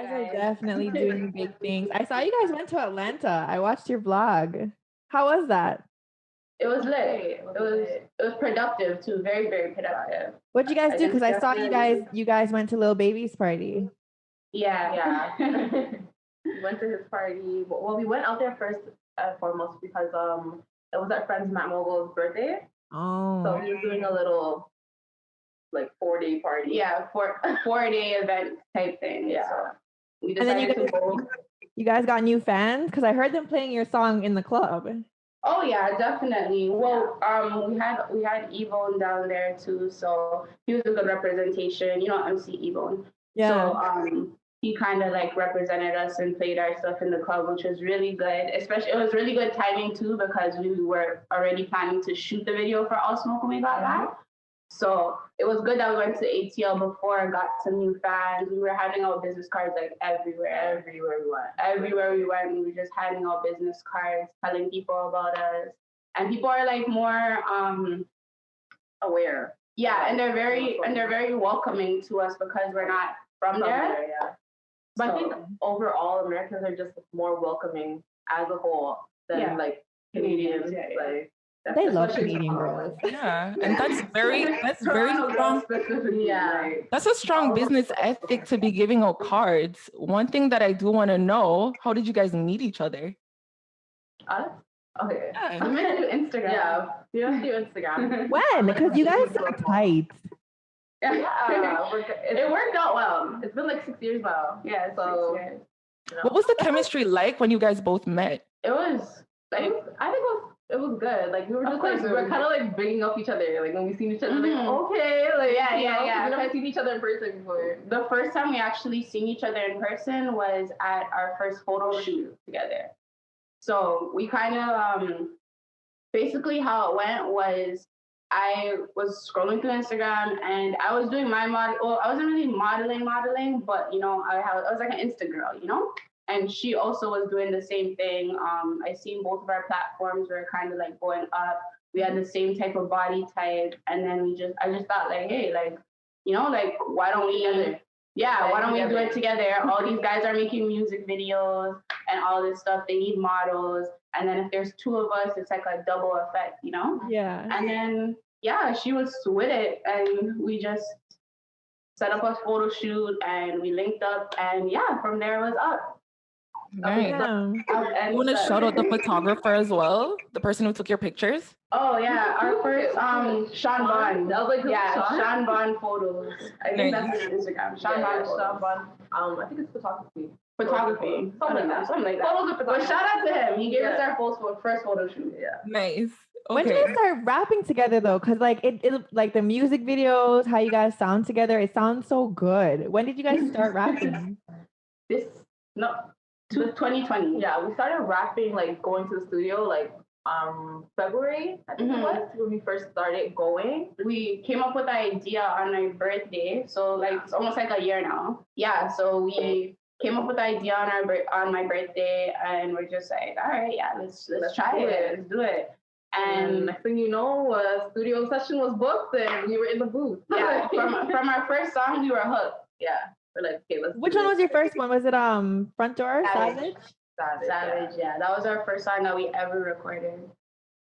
guys are definitely doing big things. I saw you guys went to Atlanta. I watched your vlog. How was that? It was lit. It was productive too. Very, very productive. What'd you guys do? Because I saw you guys went to Lil Baby's party. Yeah. We went to his party. Well, we went out there first and foremost because it was our friend Matt Mogul's birthday. Oh. So he was doing a little like 4-day party. Yeah, 4-day event type thing. Yeah. So we decided to go. You guys got new fans? Because I heard them playing your song in the club. Oh yeah, definitely. Well, we had Evone down there too, so he was a good representation. You know, MC Evone. Yeah. So he kind of like represented us and played our stuff in the club, which was really good. Especially, it was really good timing too because we were already planning to shoot the video for All Smoke when we got back. So it was good that we went to ATL before, got some new fans. We were handing out business cards like everywhere. Everywhere we went, we were just handing out business cards, telling people about us. And people are like more aware. Yeah, and they're very welcoming to us because we're not from there. Yeah. But I think overall Americans are just more welcoming as a whole than like Canadians. Like they love Canadian girls. Yeah, and that's very strong. Yeah, that's a strong business ethic to be giving out cards. One thing that I do want to know: how did you guys meet each other? Okay, we met through Instagram. Yeah, we met through Instagram. When? Because you guys are tight. Yeah, it worked out well. It's been like 6 years now. Yeah, so. 6 years. You know. What was the chemistry like when you guys both met? It was like I think it was good. Like we were just like we were kind of like bringing up each other. Like when we seen each other, like okay, like yeah. We never seen each other in person before. The first time we actually seen each other in person was at our first photo shoot together. So we kind of basically how it went was I was scrolling through Instagram and I was doing my model. Well, I wasn't really modeling, but you know I was like an Insta girl, you know. And she also was doing the same thing. I seen both of our platforms were kind of like going up. We had the same type of body type, and then I just thought like, hey, like, you know, like why don't we do it together? All these guys are making music videos and all this stuff. They need models, and then if there's two of us, it's like a double effect, you know? Yeah. And then she was with it, and we just set up a photo shoot, and we linked up, and from there it was up. Nice. I want to shout out the photographer as well, the person who took your pictures. Oh yeah, our first Sean Bond. That was like Sean Bond photos. I think that's his Instagram. Sean Bond. I think it's photography. Something like that. But shout out to him. He gave us our first photo shoot. Yeah. Nice. Okay. When did you guys start rapping together though? Because like it like the music videos, how you guys sound together, it sounds so good. When did you guys start rapping? 2020. Yeah, we started rapping like going to the studio like February, I think it was, when we first started going. We came up with the idea on my birthday, so like it's almost like a year now. Yeah, so we came up with the idea on my birthday, and we're just like, all right, let's try it, let's do it. And next thing you know, a studio session was booked, and we were in the booth. Yeah, from our first song, we were hooked. Yeah. We're like, okay, let's. Which one was your first one? Was it Front Door? Savage? Savage, yeah. That was our first song that we ever recorded.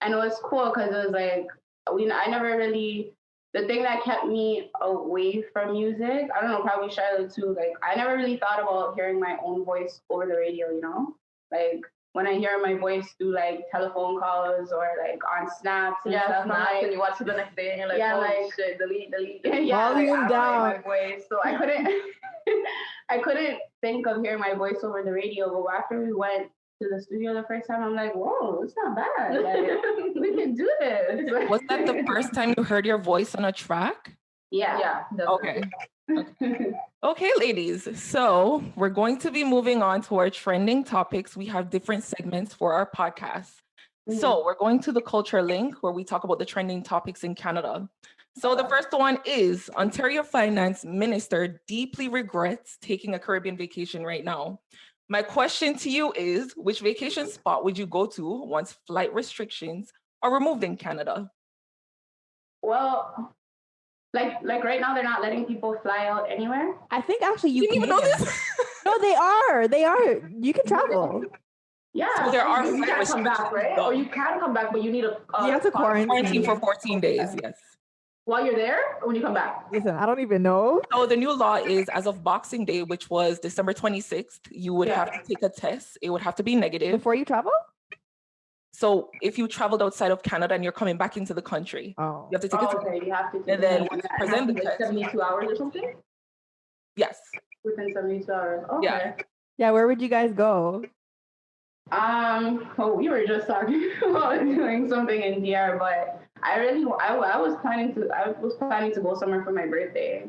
And it was cool because it was like I never really, the thing that kept me away from music, I don't know, probably Charlotte too, like I never really thought about hearing my own voice over the radio, you know? Like when I hear my voice through like telephone calls or like on snaps and stuff, like, and you watch it the next day and you're like, oh shit, delete. Volume down. My voice, so I couldn't think of hearing my voice over the radio. But after we went to the studio the first time, I'm like, whoa, it's not bad. Like, we can do this. Was that the first time you heard your voice on a track? Yeah. Okay. Okay, ladies. So we're going to be moving on to our trending topics. We have different segments for our podcast. So we're going to the culture link where we talk about the trending topics in Canada. So the first one is Ontario Finance Minister deeply regrets taking a Caribbean vacation right now. My question to you is, which vacation spot would you go to once flight restrictions are removed in Canada? Well, like right now, they're not letting people fly out anywhere. I think actually you didn't even know this. No, they are. They are. You can travel. Yeah. So there are you can't come back, right? Or you can come back, but you need a you have to quarantine for 14 days. Yes. While you're there, or when you come back? Listen, I don't even know. So the new law is, as of Boxing Day, which was December 26th, you would have to take a test. It would have to be negative. Before you travel? So if you traveled outside of Canada and you're coming back into the country, you have to take a test. Okay, you have to take and then once you present the test, 72 hours or something? Yes. Within 72 hours. Okay. Yeah, where would you guys go? We were just talking about doing something in DR, but I was planning to go somewhere for my birthday.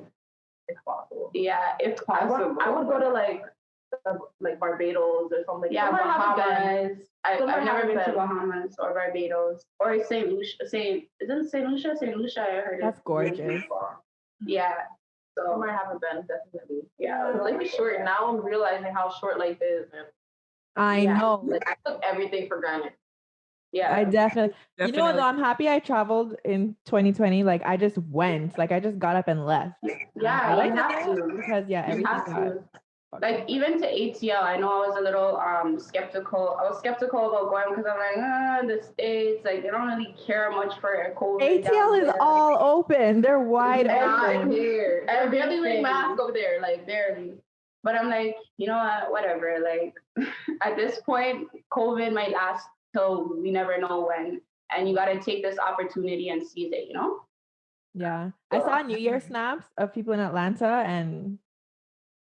If possible. Yeah, if possible. I would go to like Barbados or something. Yeah, Bahamas. I've never been to Bahamas or Barbados or St. Lucia. St. Lucia, I heard That's gorgeous. Yeah. So somewhere I haven't been, definitely. Yeah. Life is short. Now I'm realizing how short life is. And I know. Like I took everything for granted. Yeah. I definitely. You know what, though? I'm happy I traveled in 2020. Like I just went. Like I just got up and left. Yeah, I you have to. Because everything got. Like even to ATL, I know I was a little skeptical. I was skeptical about going because I'm like, the States, like they don't really care much for COVID. ATL is all open. They're wide open. Here. They're barely wearing masks over there, like barely. But I'm like, you know what, whatever. Like at this point, COVID might last till we never know when. And you gotta take this opportunity and seize it, you know? Yeah. I saw New Year snaps of people in Atlanta and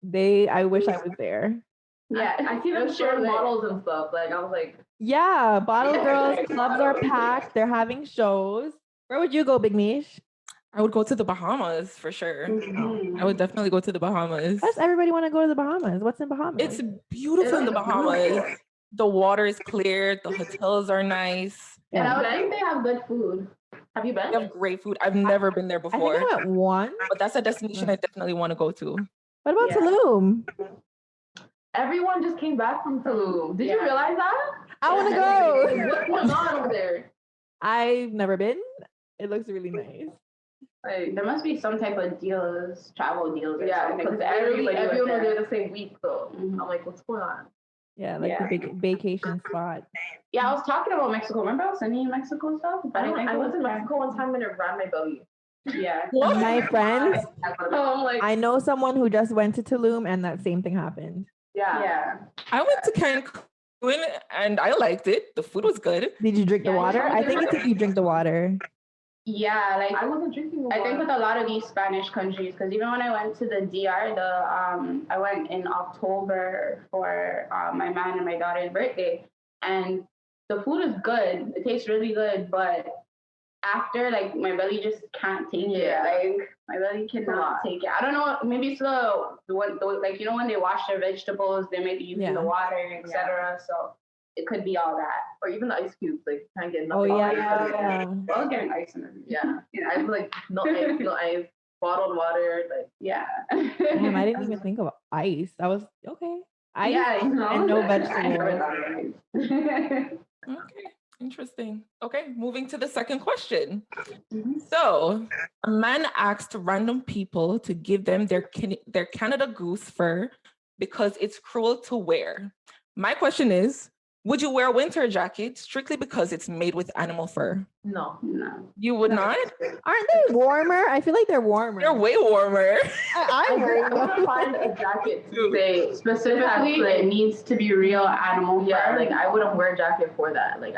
I wish I was there. Yeah, I see them sharing models and stuff. Like I was like, yeah, bottle girls clubs are packed. They're having shows. Where would you go, Big Mish? I would go to the Bahamas for sure. Mm-hmm. I would definitely go to the Bahamas. Why does everybody want to go to the Bahamas? What's in Bahamas? It's beautiful in the Bahamas. The water is clear. The hotels are nice. And I think they have good food. Have you been? They have great food. I've never been there before. I think I went once. But that's a destination I definitely want to go to. What about Tulum? Everyone just came back from Tulum. Did you realize that? I want to go. What's going on over there? I've never been. It looks really nice. Like, there must be some type of travel deals or something. Because everyone was there the same week, so I'm like, what's going on? Yeah, like the big vacation spot. Yeah, I was talking about Mexico. Remember I was sending you Mexico stuff? I was in Mexico one time and it ran my belly. Yeah. What? My friends, I'm like, I know someone who just went to Tulum and that same thing happened. Yeah. I went to Cancun and I liked it. The food was good. Did you drink the water? I think it's if you drink the water. Yeah, like I wasn't drinking water. I think with a lot of these Spanish countries, because even when I went to the DR, I went in October for my man and my daughter's birthday, and the food is good. It tastes really good, but after, like, my belly just can't take it. Like, my belly cannot take it. I don't know. Maybe it's like, you know, when they wash their vegetables, they may be using the water, etc. So it could be all that, or even the ice cubes. Like, trying to get nothing. Oh ice. I was getting ice in everything. Yeah. I was like, no ice, bottled water. Like, Damn, I didn't even think of ice. I was okay. Ice and no vegetables. Okay. Interesting. Okay, moving to the second question. So, a man asked random people to give them their Canada Goose fur because it's cruel to wear. My question is, would you wear a winter jacket strictly because it's made with animal fur? No. You would not? Aren't they warmer? I feel like they're warmer. They're way warmer. I want to find a jacket to say specifically it needs to be real animal fur. Yeah, like I wouldn't wear a jacket for that. Like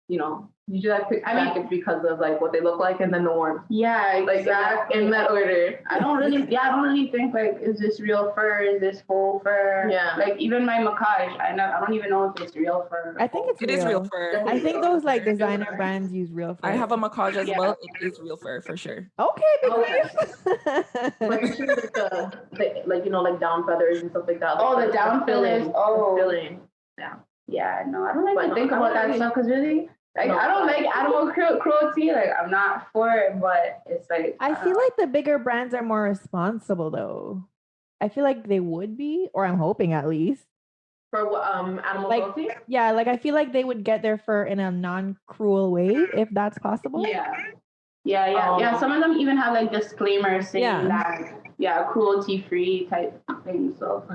you know, you just pick jackets because of like what they look like and then the warmth. Yeah, like that in that order. I don't really think like, is this real fur? Is this faux fur? Yeah. Like even my macage, I don't even know if it's real fur. I think it is real fur. I think those like designer brands use real fur. I have a macage as well. It is real fur for sure. Okay, but like you know, like down feathers and stuff like that. Oh, the down feathers. Oh, filling. Yeah, no, I don't like to think about that stuff because really, like, I don't like animal cruelty. Like, I'm not for it, but it's like I feel like the bigger brands are more responsible, though. I feel like they would be, or I'm hoping at least. For animal cruelty? Yeah, like I feel like they would get their fur in a non-cruel way if that's possible. Yeah. Yeah. Some of them even have like disclaimers saying that, cruelty-free type thing. So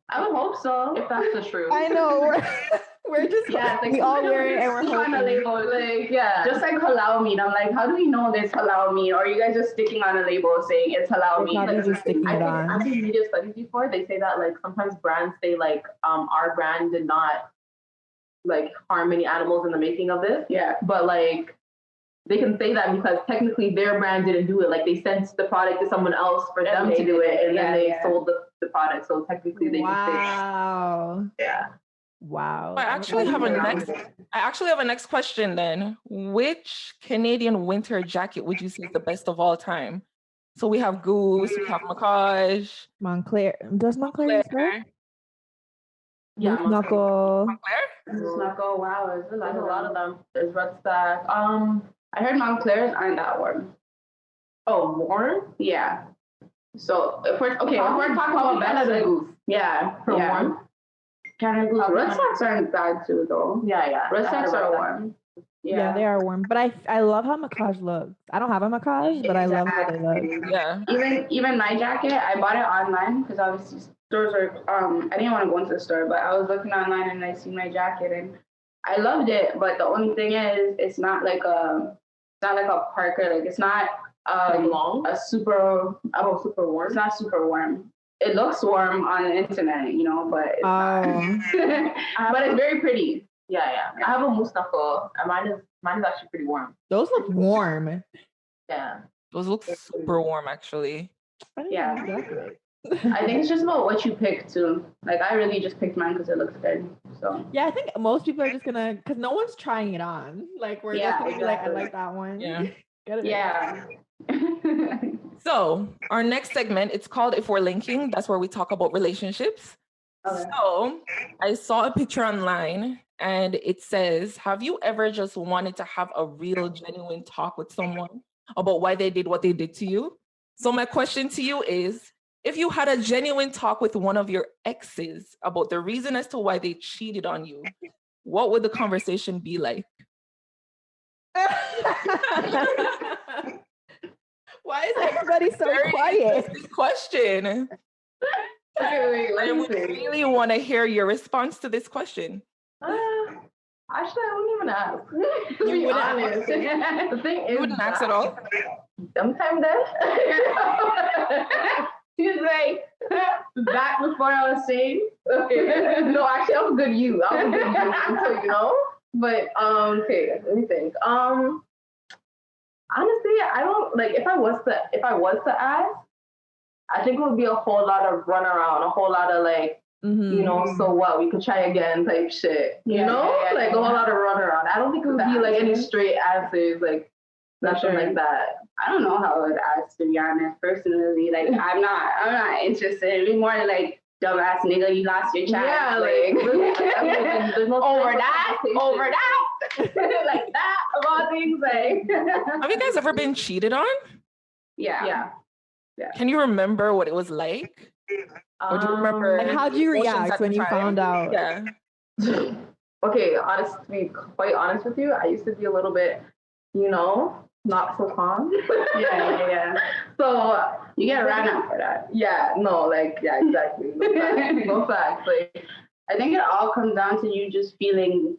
I would hope so. If that's the truth. I know. We're just we all wear it and we're trying to hoping. label like just like halal meat. I'm like, how do we know there's halal meat? Or are you guys just sticking on a label saying it's halal meat? Probably just sticking it on. I've seen media studies before. They say that like sometimes brands say like our brand did not like harm any animals in the making of this. Yeah. But like they can say that because technically their brand didn't do it. Like they sent the product to someone else for them to do it, and then they sold the product. So technically they just did. Yeah. Wow. I actually have a next question then. Which Canadian winter jacket would you say is the best of all time? So we have Goose, we have Macaj. Montclair. Does Montclair exist? Yeah, Knuckle. Knuckle. Wow, there's a lot of them. There's Red Stack. I heard Montclairs aren't that warm. Oh, warm? Yeah. So if we're talking about best, Goose. Warm. Canada Goose. Red Stacks aren't bad too, though. Yeah. Red Stacks are warm. Yeah, they are warm. But I love how Macaj looks. I don't have a Macaj, but I love how they look. Yeah. Even my jacket, I bought it online because obviously stores are I didn't want to go into the store, but I was looking online and I seen my jacket and I loved it. But the only thing is it's not like a parka, like it's not long, super warm. It's not super warm. It looks warm on the internet, but it's not. But it's very pretty. Yeah. I have a moose knuckle. Mine is actually pretty warm. Those look warm. Yeah. Those look super warm, actually. Yeah. I think it's just about what you pick too. Like I really just picked mine because it looks good. So yeah, I think most people are just gonna because no one's trying it on. Like we're just gonna be like, I like that one. Yeah. Yeah. So our next segment, it's called If We're Linking. That's where we talk about relationships. Okay. So I saw a picture online and it says, have you ever just wanted to have a real genuine talk with someone about why they did what they did to you? So my question to you is, if you had a genuine talk with one of your exes about the reason as to why they cheated on you, what would the conversation be like? Why is everybody so quiet? Question. Okay, I would really want to hear your response to this question. Actually, I wouldn't even ask. To be honest. The thing is, you wouldn't ask at all? Sometime then. She's like, back before I was saying. Okay. No, actually, I was good you. So, But, okay, let me think. Honestly, I don't, like, if I was to ask, I think it would be a whole lot of run around, a whole lot of, like, so what, we could try again type shit, like a whole lot of run around. I don't think it would be, like, any straight answers, like, nothing like that. I don't know how I would ask, to be honest, personally. Like, I'm not interested. It'd be more like, dumbass nigga, you lost your child. Yeah, there's no over that, like that, of all things. Like, have you guys ever been cheated on? Yeah. Can you remember what it was like? Or do you remember? Like, how'd you react when you found out? Yeah. Okay, to be quite honest with you, I used to be a little bit, not so calm. Yeah. So you get ran out for that. Yeah, exactly. No facts. Like, I think it all comes down to you just feeling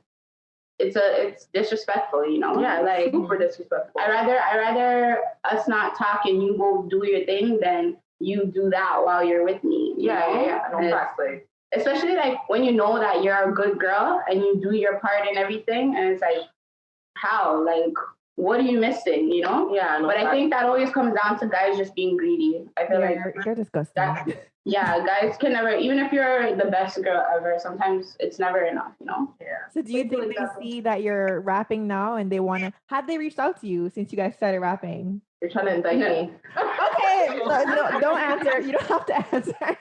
it's disrespectful, Yeah, like super disrespectful. I rather us not talk and you go do your thing than you do that while you're with me. Yeah. No facts, like. Especially like when you know that you're a good girl and you do your part and everything, and it's like, how? Like, what are you missing? Yeah. No but facts. I think that always comes down to guys just being greedy. I feel like you're disgusting. Guys can never, even if you're the best girl ever, sometimes it's never enough, Yeah. So do you think they see that you're rapping now and they want to, have they reached out to you since you guys started rapping? You're trying to indict me. Okay, no, don't answer. You don't have to answer.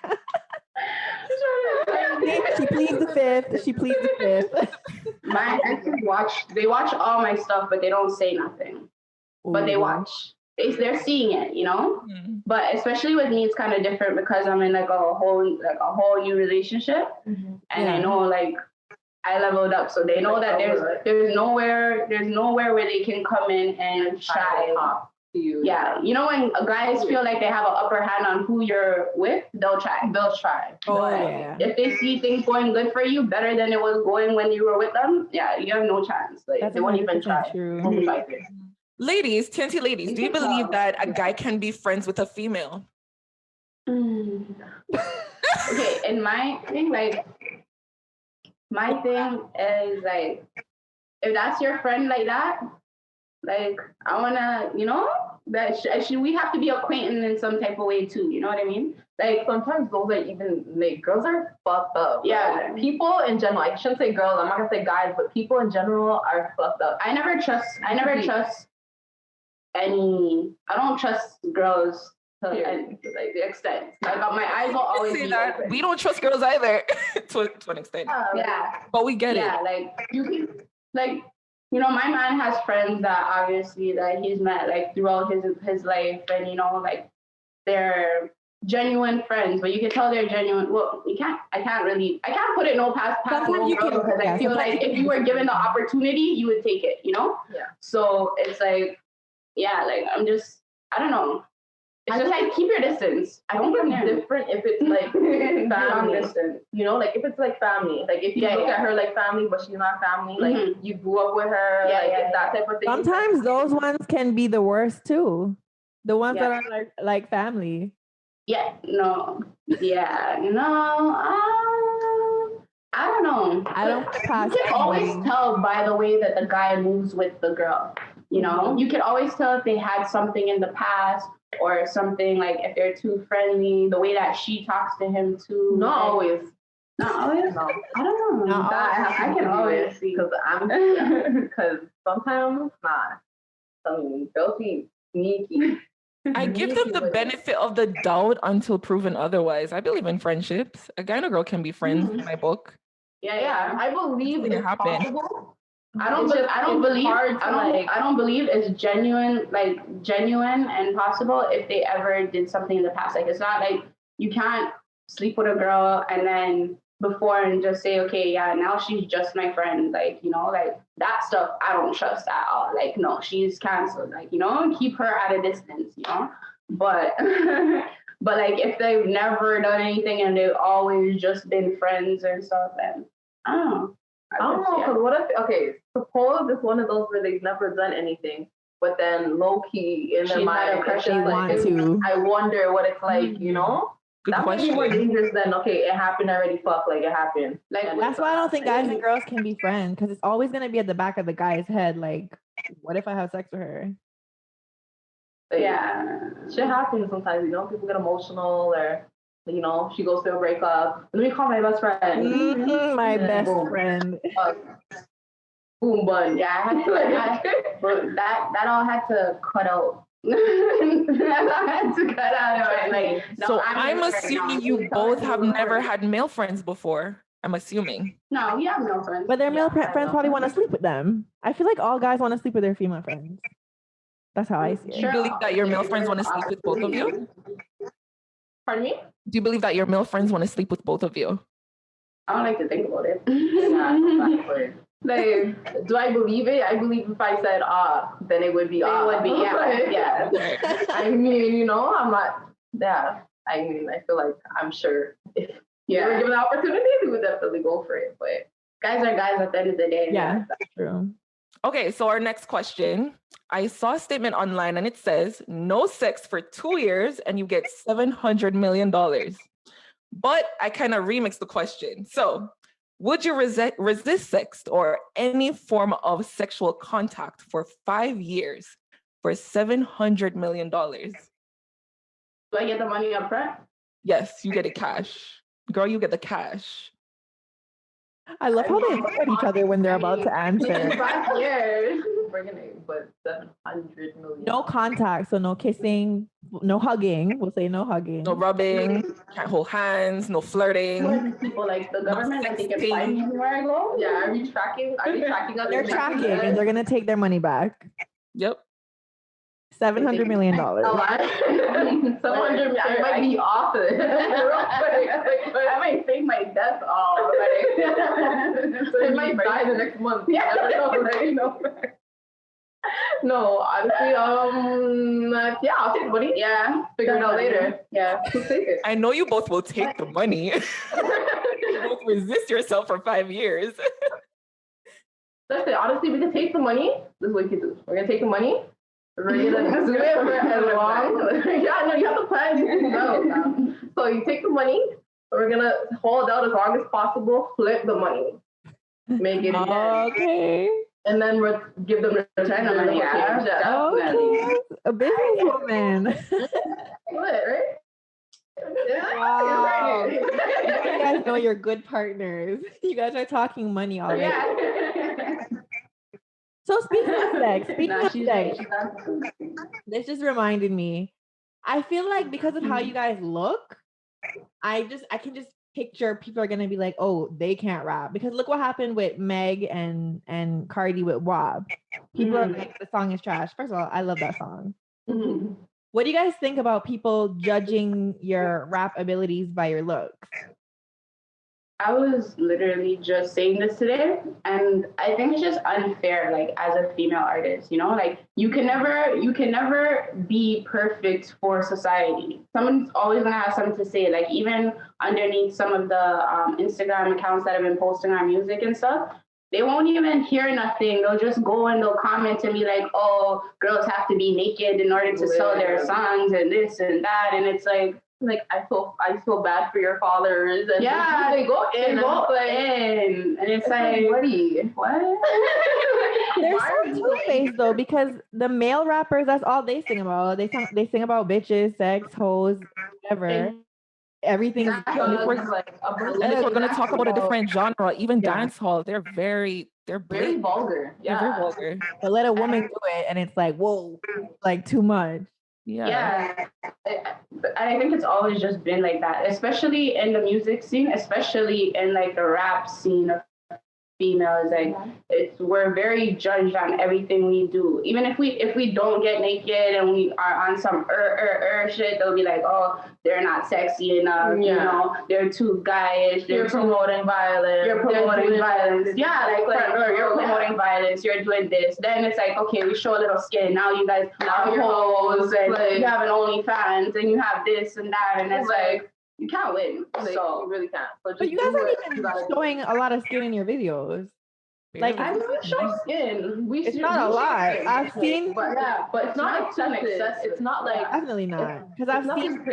She pleads the fifth. My exes they watch all my stuff, but they don't say nothing. Ooh. But they watch. They're seeing it, Mm. But especially with me, it's kind of different because I'm in like a whole new relationship, and I know like I leveled up, so they know that there's nowhere where they can come in and try. to you. Yeah, you know when guys feel like they have an upper hand on who you're with, they'll try. Oh, But yeah. if they see things going good for you, better than it was going when you were with them, yeah, you have no chance. Like That's they won't even try. true. Ladies, TNT ladies, do you believe that a guy can be friends with a female? Okay, and my thing is like, if that's your friend like that, like I wanna, you know, that we have to be acquainted in some type of way too. You know what I mean? Like sometimes those are even like girls are fucked up. Yeah, like, people in general. I shouldn't say girls. I'm not gonna say guys, but people in general are fucked up. I never trust any. I don't trust girls to like the extent. Like my eyes will always be that. open. We don't trust girls either to an extent. Yeah, but we get it. Yeah, like you can, like, you know, my man has friends that obviously that he's met like throughout his life, and you know, like they're genuine friends, but you can tell they're genuine. Well, I can't put it no past Sometimes you can, because I feel like if you were given the opportunity, you would take it, you know? Yeah. So it's like, yeah, like I don't know. It's just like keep your distance. I think it's different if it's like family. Distance. You know, like if it's like family. Like if you look at her like family, but she's not family. Like you grew up with her. It's that type of thing. Sometimes those ones can be the worst too. The ones that are like family. Yeah. No. Yeah. No. I don't know. I don't pass. You can always tell by the way that the guy moves with the girl. You know, you can always tell if they had something in the past or something, like if they're too friendly, the way that she talks to him too. Not always. Not always? No. I don't know. I can always see. Because sometimes, they'll be sneaky. I give them the benefit of the doubt until proven otherwise. I believe in friendships. A guy and a girl can be friends in my book. Yeah. I believe it's possible. I don't believe it's genuine and possible if they ever did something in the past. Like it's not like you can't sleep with a girl and then before and just say, okay, yeah, now she's just my friend. Like, you know, like that stuff I don't trust at all. Like, no, she's canceled. Like, you know, keep her at a distance, you know? But but like if they've never done anything and they've always just been friends and stuff, then I don't know. I don't know, because what if, suppose it's one of those where they've never done anything, but then low-key in their mind, I wonder what it's like, you know? Good question. That might be more dangerous than, it happened already, it happened. Like, that's why I don't think guys and girls can be friends, because it's always going to be at the back of the guy's head, like, what if I have sex with her? Yeah. Shit happens sometimes, you know? People get emotional or... You know, she goes through a breakup. Let me call my best friend. My best friend. Boom, bun. Yeah, I had to but that all had to cut out. I had to cut out of it. Like, so I'm assuming you both have never had male friends before. I'm assuming. No, we have male friends. But their male friends probably want to sleep with them. I feel like all guys want to sleep with their female friends. That's how I see it. Do you believe that your male friends want to sleep with both of you? Pardon me? Do you believe that your male friends want to sleep with both of you? I don't like to think about it. Like, do I believe it? I believe if I said then it would be It would be, yeah. I mean, you know, I'm not, I mean, I feel like I'm sure if you were given the opportunity, we would definitely go for it. But guys are guys at the end of the day. Yeah, that's true. Okay, so our next question. I saw a statement online and it says, no sex for 2 years and you get $700 million. But I kind of remixed the question. So would you resist sex or any form of sexual contact for 5 years for $700 million? Do I get the money up front? Yes, you get it cash. Girl, you get the cash. I love how they look at each other when they're about to answer. 5 years. But $700 million. No contact, so no kissing, no hugging. We'll say no hugging. No rubbing, can't hold hands, no flirting. People like the government, I think can find me anywhere I go. Yeah, are we tracking? They're tracking and they're gonna take their money back. Yep. $700 million. $700 million. I might be off it. I might fake my death all. So it might die the next month. Yeah. I don't know. No, honestly, yeah, I'll take the money. Yeah, figure it out later. Yeah, we'll take it. I know you both will take the money. You both resist yourself for 5 years. That's it. Honestly, we can take the money. This is what we can do. We're gonna take the money. We're gonna do it for as long. Yeah, no, you have to plan these things out. So you take the money. We're gonna hold out as long as possible. Flip the money. Make it again. Okay. And then we'll give them the return on money. Yeah, okay. A businesswoman. What, right? Wow. You guys know you're good partners. You guys are talking money already. Yeah. So speaking of sex, this just reminded me. I feel like because of how you guys look, I can just picture people are gonna be like, oh, they can't rap. Because look what happened with Meg and Cardi with WAP. People are like, the song is trash. First of all, I love that song. Mm-hmm. What do you guys think about people judging your rap abilities by your looks? I was literally just saying this today, and I think it's just unfair, like as a female artist, you know, like you can never be perfect for society. Someone's always gonna have something to say, like even underneath some of the Instagram accounts that have been posting our music and stuff. They won't even hear nothing. They'll just go and they'll comment and be like, oh, girls have to be naked in order to sell their songs and this and that. And it's like I feel bad for your followers. And yeah, they go in. And it's like, what? They're so two-faced though, because the male rappers, that's all they sing about. They sing about bitches, sex, hoes, whatever. Everything is if we're going to talk about a different genre, even dance hall, they're very vulgar. Yeah, very vulgar. But let a woman do it, and it's like, whoa, like too much. Yeah. I think it's always just been like that, especially in the music scene, especially in like the rap scene of females. Like we're very judged on everything we do. Even if we don't get naked and we are on some shit, they'll be like, oh, they're not sexy enough. You know, they're too guyish. You're promoting violence. You're promoting violence. Yeah, you're promoting violence. You're doing this. Then it's like, okay, we show a little skin. Now you guys are hoes and you have an OnlyFans and you have this and that, and it's like. You can't win, so you really can't. But you guys aren't even showing a lot of skin in your videos. Like I don't show skin. It's not a lot. I've seen, but it's not excessive. It's not like definitely not, because I've seen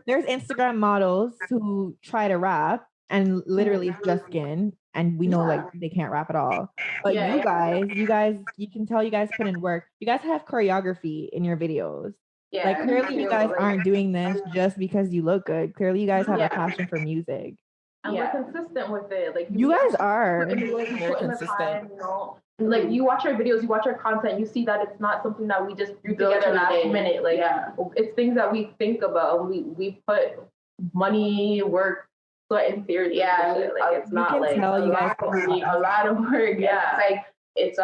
there's Instagram models who try to rap and literally it's just skin, and we know like they can't rap at all. But you guys, you can tell you guys put in work. You guys have choreography in your videos. Yeah, like clearly you guys aren't doing this just because you look good. Clearly you guys have a passion for music. And we're consistent with it. Like you guys are. Very consistent. Time, you know? Like you watch our videos, you watch our content, you see that it's not something that we just do together last minute. Like it's things that we think about. We put money, work, sweat, and tears. Yeah, like it's not like tell you guys a lot of work. Yeah, it's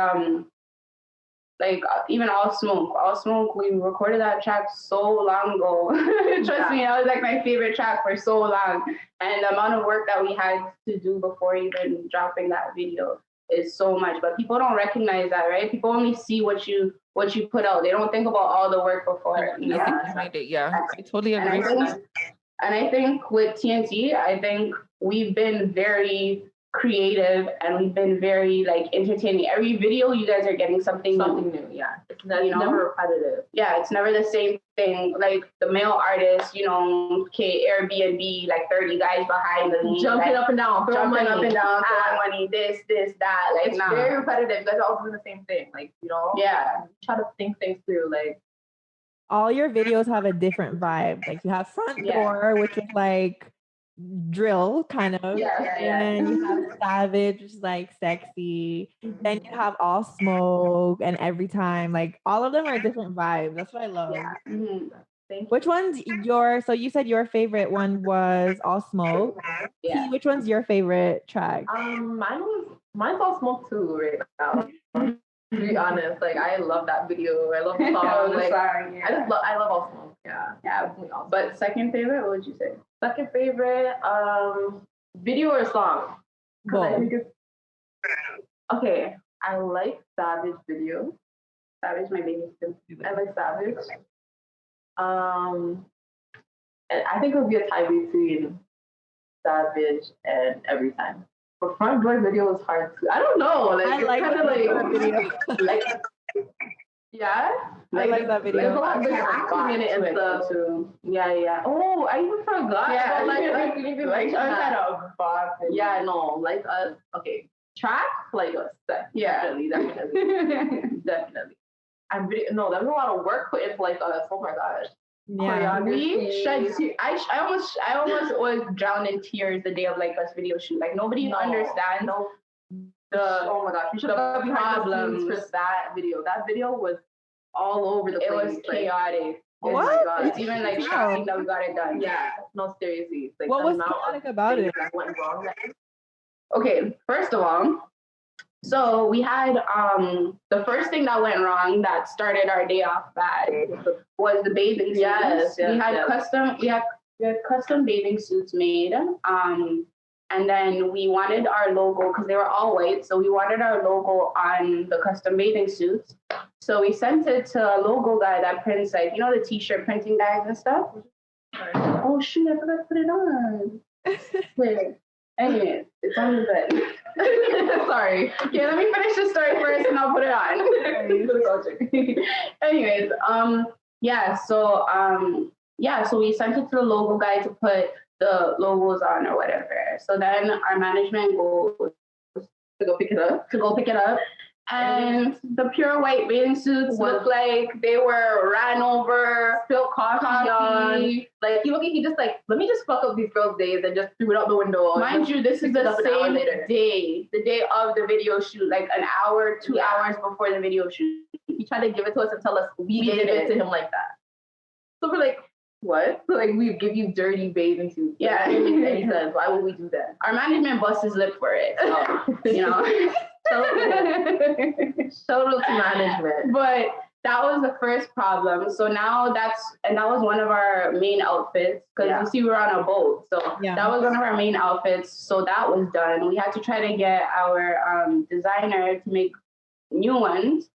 like even All Smoke, we recorded that track so long ago. Trust me, that was like my favorite track for so long. And the amount of work that we had to do before even dropping that video is so much. But people don't recognize that, right? People only see what you put out. They don't think about all the work before. I totally agree. And I think with TNT, I think we've been very creative and we've been very like entertaining. Every video you guys are getting something new. Yeah, it's never repetitive. Yeah, it's never the same thing. Like the male artists, you know, Airbnb, like 30 guys behind the jumping up and down, throwing money, this, that. Like it's very repetitive. You guys are all doing the same thing. Like, you know, try to think things through. Like all your videos have a different vibe. Like you have Front Door, which is like drill kind of, and you have Savage, which is like sexy. Then you have All Smoke and Every Time. Like all of them are different vibes. That's what I love. Which one's so you said your favorite one was All Smoke. T, which one's your favorite track? Mine's All Smoke too right now. To be honest, like I love that video. I love the song. I love All Smoke. Yeah. But second favorite, what would you say? Second favorite, video or song? Both. Okay, I like Savage video. Savage, my baby too. I like Savage. And I think it would be a tie between Savage and Every Time. But Front Door video was hard too. I don't know. Like I like kind of that video. like yeah. I like that video. There's a lot of acting in it and stuff. Too. Yeah. Oh, I even forgot. Yeah, like had a boss. Yeah, no, like okay. Track like us. Definitely. Definitely. No, there was a lot of work put into like us. Oh my gosh. Yeah. We shed tears. I almost was drowned in tears the day of like us video shoot. Like nobody understands oh my gosh, you should have behind the scenes for that video. That video was all over the place. It was chaotic. What? Oh my God. It's even like shocking that we got it done. Yeah, no, seriously. Like, what was chaotic about it? That went wrong. Okay, first of all, so we had the first thing that went wrong that started our day off bad was the bathing suits. Yes, we had custom bathing suits made. And then we wanted our logo because they were all white, so we wanted our logo on the custom bathing suits. So we sent it to a logo guy that prints like the t-shirt printing guys and stuff. Oh shoot, I forgot to put it on. Wait. Anyway, it's on the bed. Sorry. Okay, let me finish the story first and I'll put it on. Anyways, so we sent it to the logo guy to put the logos on or whatever. So then our management goes to go pick it up. And the pure white bathing suits looked like they were ran over, spilled coffee on. Like he just like, let me just fuck up these girls' days and just threw it out the window. Mind you, this is the same day, the day of the video shoot, like an hour, 2 hours before the video shoot. He tried to give it to us and tell us we gave it to him like that. So we're like, what? Like we give you dirty bathing suits. Yeah. That doesn't make any sense. Why would we do that? Our management bust his lip for it. So, Shout out to management. But that was the first problem. So now that was one of our main outfits because you see we were on a boat. So that was one of our main outfits. So that was done. We had to try to get our designer to make new ones.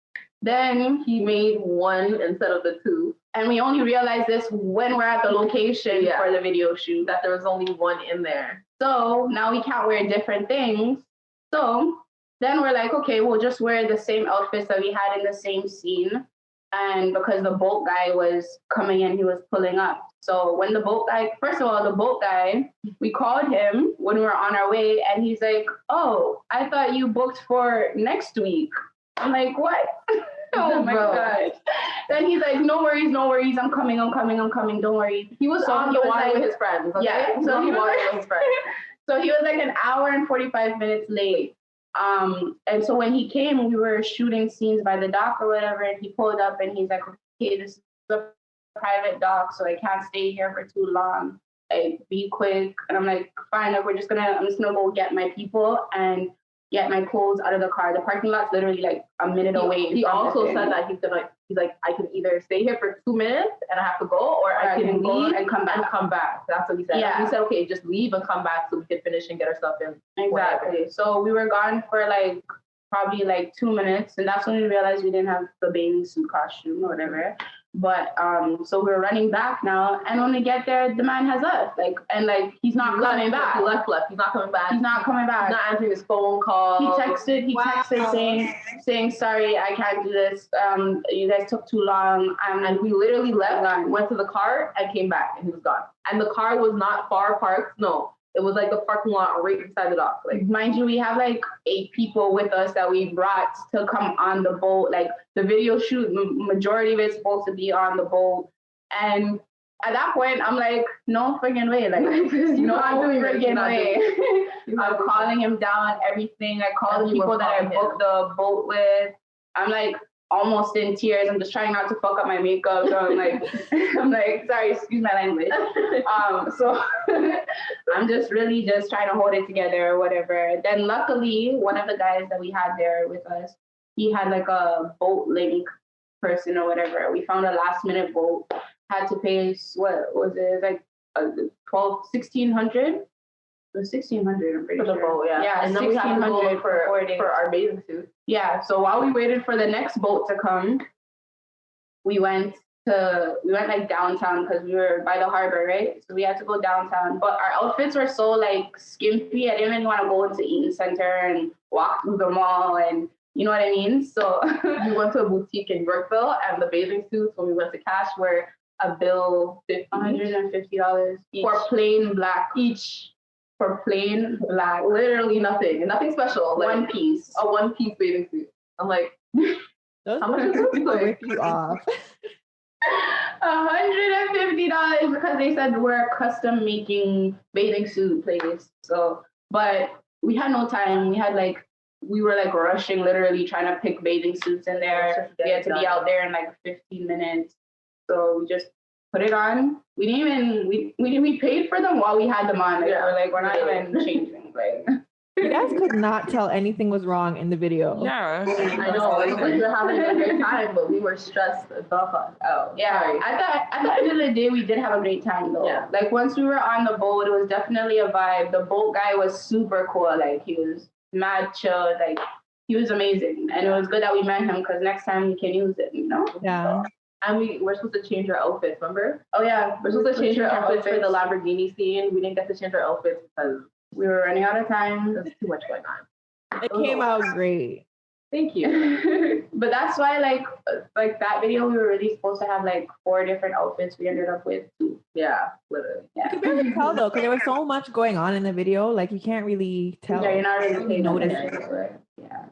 Then he made one instead of the two. And we only realized this when we're at the location for the video shoot, that there was only one in there. So now we can't wear different things. So then we're like, okay, we'll just wear the same outfits that we had in the same scene. And because the boat guy was coming in, he was pulling up. So when the boat guy, we called him when we were on our way and he's like, oh, I thought you booked for next week. I'm like, what? Oh my God. Then he's like, no worries, I'm coming, don't worry. He was on the water with his friends. Okay? Yeah, so he was with his friends. So he was like an hour and 45 minutes late. And so when he came, we were shooting scenes by the dock or whatever, and he pulled up and he's like, okay, this is a private dock, so I can't stay here for too long. Like, be quick. And I'm like, fine, like, I'm just gonna go get my people and get my clothes out of the car. The parking lot's literally like a minute away. He also said that he's like, I can either stay here for 2 minutes and I have to go, or I can leave and come back. That's what he said. Yeah. We said, okay, just leave and come back so we can finish and get our stuff in. Exactly. Whatever. So we were gone for like probably like 2 minutes, and that's when we realized we didn't have the bathing suit costume or whatever. But so we're running back now, and when we get there, the man has left. He's not coming back. He left. He's not coming back. He's not coming back. He's not answering his phone call. He texted saying sorry, I can't do this. You guys took too long. And we literally left, went to the car, and came back, and he was gone. And the car was not far parked. No. It was like the parking lot right beside the dock. Like, mind you, we have like 8 people with us that we brought to come on the boat. Like the video shoot, majority of it's supposed to be on the boat. And at that point, I'm like, no friggin' way. Like, no friggin' way. I'm calling him down, everything. I call the people that I booked the boat with. I'm like almost in tears. I'm just trying not to fuck up my makeup. So I'm like, sorry, excuse my language. So I'm just really just trying to hold it together or whatever. Then luckily, one of the guys that we had there with us, he had like a boat link person or whatever. We found a last minute boat, had to pay, what was it? Like $1,600. was 1,600. I'm pretty for the sure. boat, yeah. And then we have to go for our bathing suits. Yeah. So while we waited for the next boat to come, we went like downtown because we were by the harbor, right? So we had to go downtown. But our outfits were so like skimpy. I didn't even want to go into Eaton Center and walk through the mall, and you know what I mean? So we went to a boutique in Yorkville, and the bathing suits when we went to cash were a bill $150 for plain black each. For plain black, literally nothing special. Like one piece, a one-piece bathing suit. I'm like, those how much is this? Rip you off. $150 because they said we're a custom making bathing suit place. So, but we had no time. We were like rushing, literally trying to pick bathing suits in there. We had to be out there in like 15 minutes. So we just put it on. We didn't even we paid for them while we had them on. We're not even changing. Like you guys could not tell anything was wrong in the video. Yeah, I know. We were having a great time, but we were stressed the fuck out. Yeah, sorry. at the end of the day, we did have a great time though. Yeah. Like once we were on the boat, it was definitely a vibe. The boat guy was super cool. Like he was mad chill. Like he was amazing, and it was good that we met him because next time we can use it. You know? Yeah. And we're supposed to change our outfits, remember? Oh yeah, we're supposed to change our outfits for the Lamborghini scene. We didn't get to change our outfits because we were running out of time. There's too much going on. It came out great. Thank you. But that's why like that video, we were really supposed to have like 4 different outfits. We ended up with 2. Yeah, literally. Yeah. You can barely tell though, because there was so much going on in the video. Like you can't really tell. Yeah, you're not really noticing. Yeah.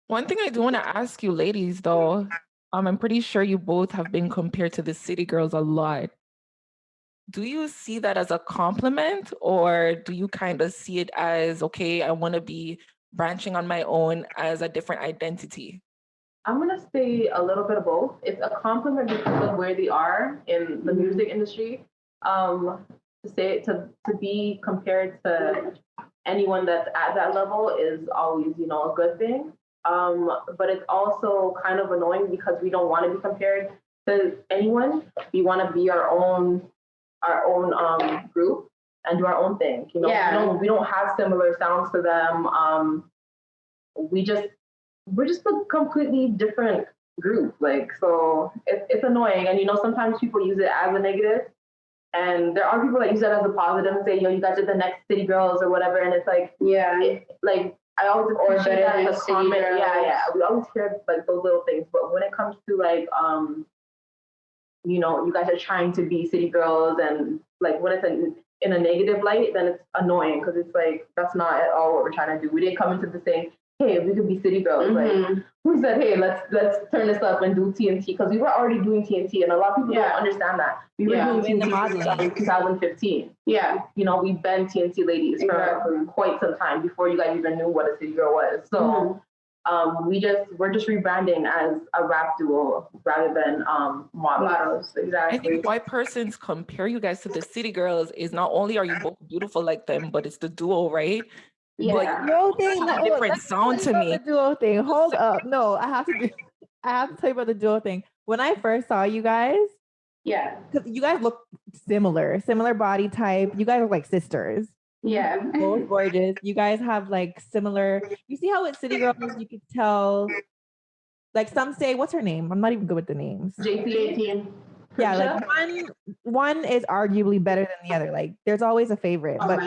One thing I do want to ask you, ladies, though, I'm pretty sure you both have been compared to the city girls a lot. Do you see that as a compliment, or do you kind of see it as, okay, I want to be branching on my own as a different identity? I'm going to say a little bit of both. It's a compliment because of where they are in the music industry. To be compared to anyone that's at that level is always, a good thing. But it's also kind of annoying because we don't want to be compared to anyone. We want to be our own group and do our own thing. We don't have similar sounds to them. We're just a completely different group. Like, so it's annoying. And sometimes people use it as a negative. And there are people that use that as a positive and say, you guys are the next city girls or whatever. And it's like, I always appreciate that as a comment. Yeah. We always hear like those little things. But when it comes to like, you guys are trying to be city girls, and like when it's in a negative light, then it's annoying because it's like, that's not at all what we're trying to do. We didn't come into the saying, hey, we could be city girls. Mm-hmm. Like, who said, hey, let's turn this up and do TNT? Because we were already doing TNT, and a lot of people don't understand that. We were doing TNT in 2015. Yeah. We've been TNT ladies for quite some time before you guys even knew what a city girl was. So we're just rebranding as a rap duo rather than models. Exactly. I think why persons compare you guys to the city girls is not only are you both beautiful like them, but it's the duo, right? Yeah. Like, duo thing, different sound to me. The duo thing. Hold up. No, I have to tell you about the duo thing. When I first saw you guys, because you guys look similar body type. You guys are like sisters. Yeah. Both gorgeous. You guys have like similar. You see how with city girls you could tell. Like some say, what's her name? I'm not even good with the names. JT. Yeah, like one is arguably better than the other. Like there's always a favorite, but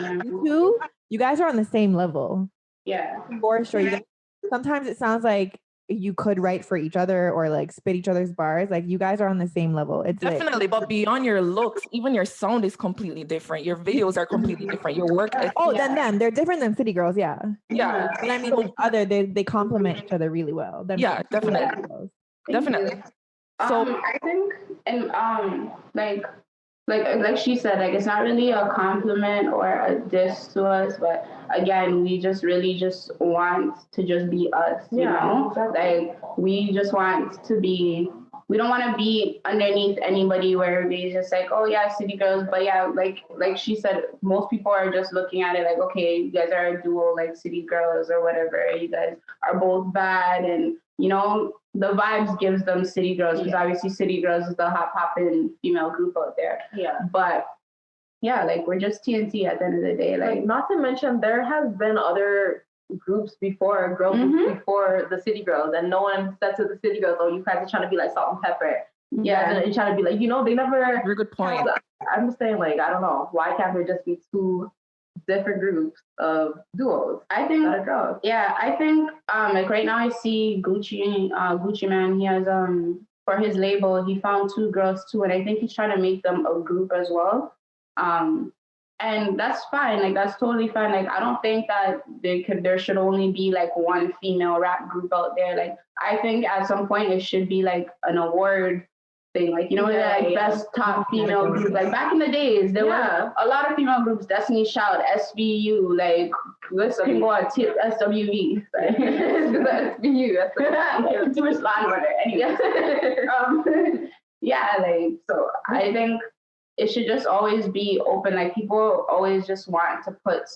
you guys are on the same level. Yeah, for sure. You guys, sometimes it sounds like you could write for each other or like spit each other's bars. Like you guys are on the same level. It's definitely, but beyond your looks, even your sound is completely different. Your videos are completely different. Your work. Then them. They're different than city girls. Yeah. Yeah. But I mean, they complement each other really well. Definitely. Definitely. So I think, and like she said, like it's not really a compliment or a diss to us, but again, we just really just want to just be us, you know? Exactly. Like we just want to be, we don't want to be underneath anybody where we just like, oh yeah, city girls, but yeah, like she said, most people are just looking at it like, okay, you guys are a duo, like city girls or whatever, you guys are both bad, and the vibes gives them city girls, because obviously city girls is the hot poppin' female group out there. Yeah. But yeah, like we're just TNT at the end of the day. Like not to mention there has been other groups before, girl groups before the City Girls, and no one said to the City Girls, "Oh, you guys are trying to be like Salt and Pepper." Yeah, and trying to be like, they never. Very good point. I'm just saying, like, I don't know, why can't there just be two different groups of duos? I think that are girls. Yeah, I think like right now I see Gucci Man. He has for his label he found two girls too, and I think he's trying to make them a group as well. And that's fine. Like that's totally fine. Like I don't think that there should only be like one female rap group out there. Like I think at some point it should be like an award thing, like best top female group. Like back in the days, there were a lot of female groups. Destiny Child, SVU, like listen, can go on SWV. SVU. That's too much slang word. Anyway, yeah, like so. I think it should just always be open. Like people always just want to put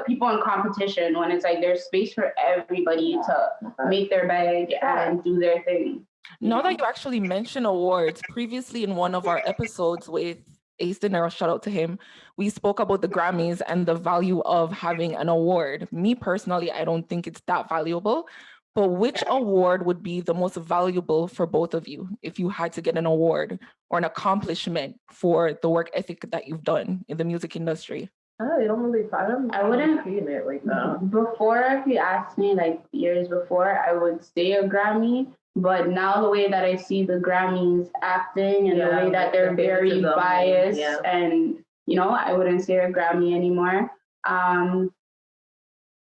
people in competition when it's like there's space for everybody to make their bag and do their thing. Now that you actually mention awards, previously in one of our episodes with Ace De Niro, shout out to him, we spoke about the Grammys and the value of having an award. Me personally, I don't think it's that valuable, but which award would be the most valuable for both of you if you had to get an award or an accomplishment for the work ethic that you've done in the music industry? I wouldn't feel it like that. Before, if you asked me like years before, I would say a Grammy. But now the way that I see the Grammys acting and the way that they're very biased and, I wouldn't say a Grammy anymore.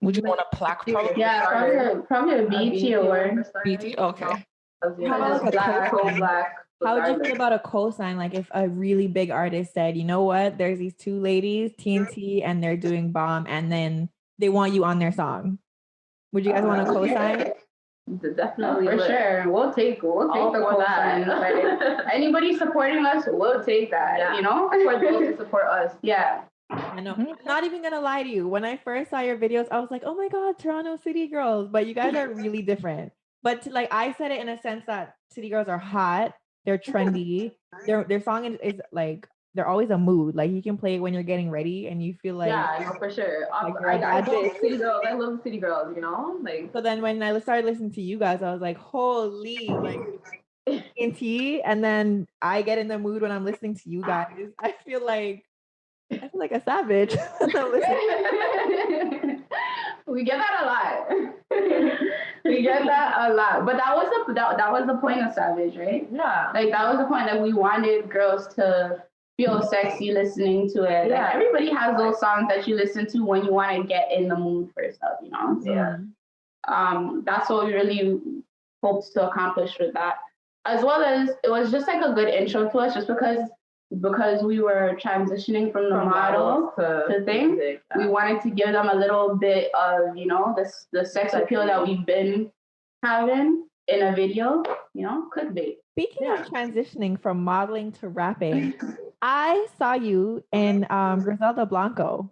Would you want a plaque? Probably? Yeah, probably a BET award. BET? Okay. How would you feel about a cosign? Like if a really big artist said, you know what, there's these two ladies, TNT, and they're doing bomb, and then they want you on their song. Would you guys want a cosign? Definitely, for sure. We'll take the cosign. Like, anybody supporting us, we'll take that. For those who support us. Yeah. I know. I'm not even gonna lie to you. When I first saw your videos, I was like, oh my God, Toronto City Girls. But you guys are really different. But I said it in a sense that City Girls are hot, they're trendy. Their song is like, they're always a mood. Like you can play it when you're getting ready and you feel like for sure. I love City Girls. I love City Girls, like. So then when I started listening to you guys, I was like, holy, like TNT. And then I get in the mood when I'm listening to you guys. I feel like a savage. We get that a lot. But that was the point of Savage, right? Yeah. Like that was the point that we wanted girls to feel sexy listening to it. Yeah. Like, everybody has those songs that you listen to when you want to get in the mood for stuff, So, that's what we really hoped to accomplish with that. As well as it was just like a good intro to us, just because we were transitioning from the model to things, we wanted to give them a little bit of, the sex appeal that we've been having in a video, clickbait. Speaking of transitioning from modeling to rapping, I saw you in Griselda Blanco.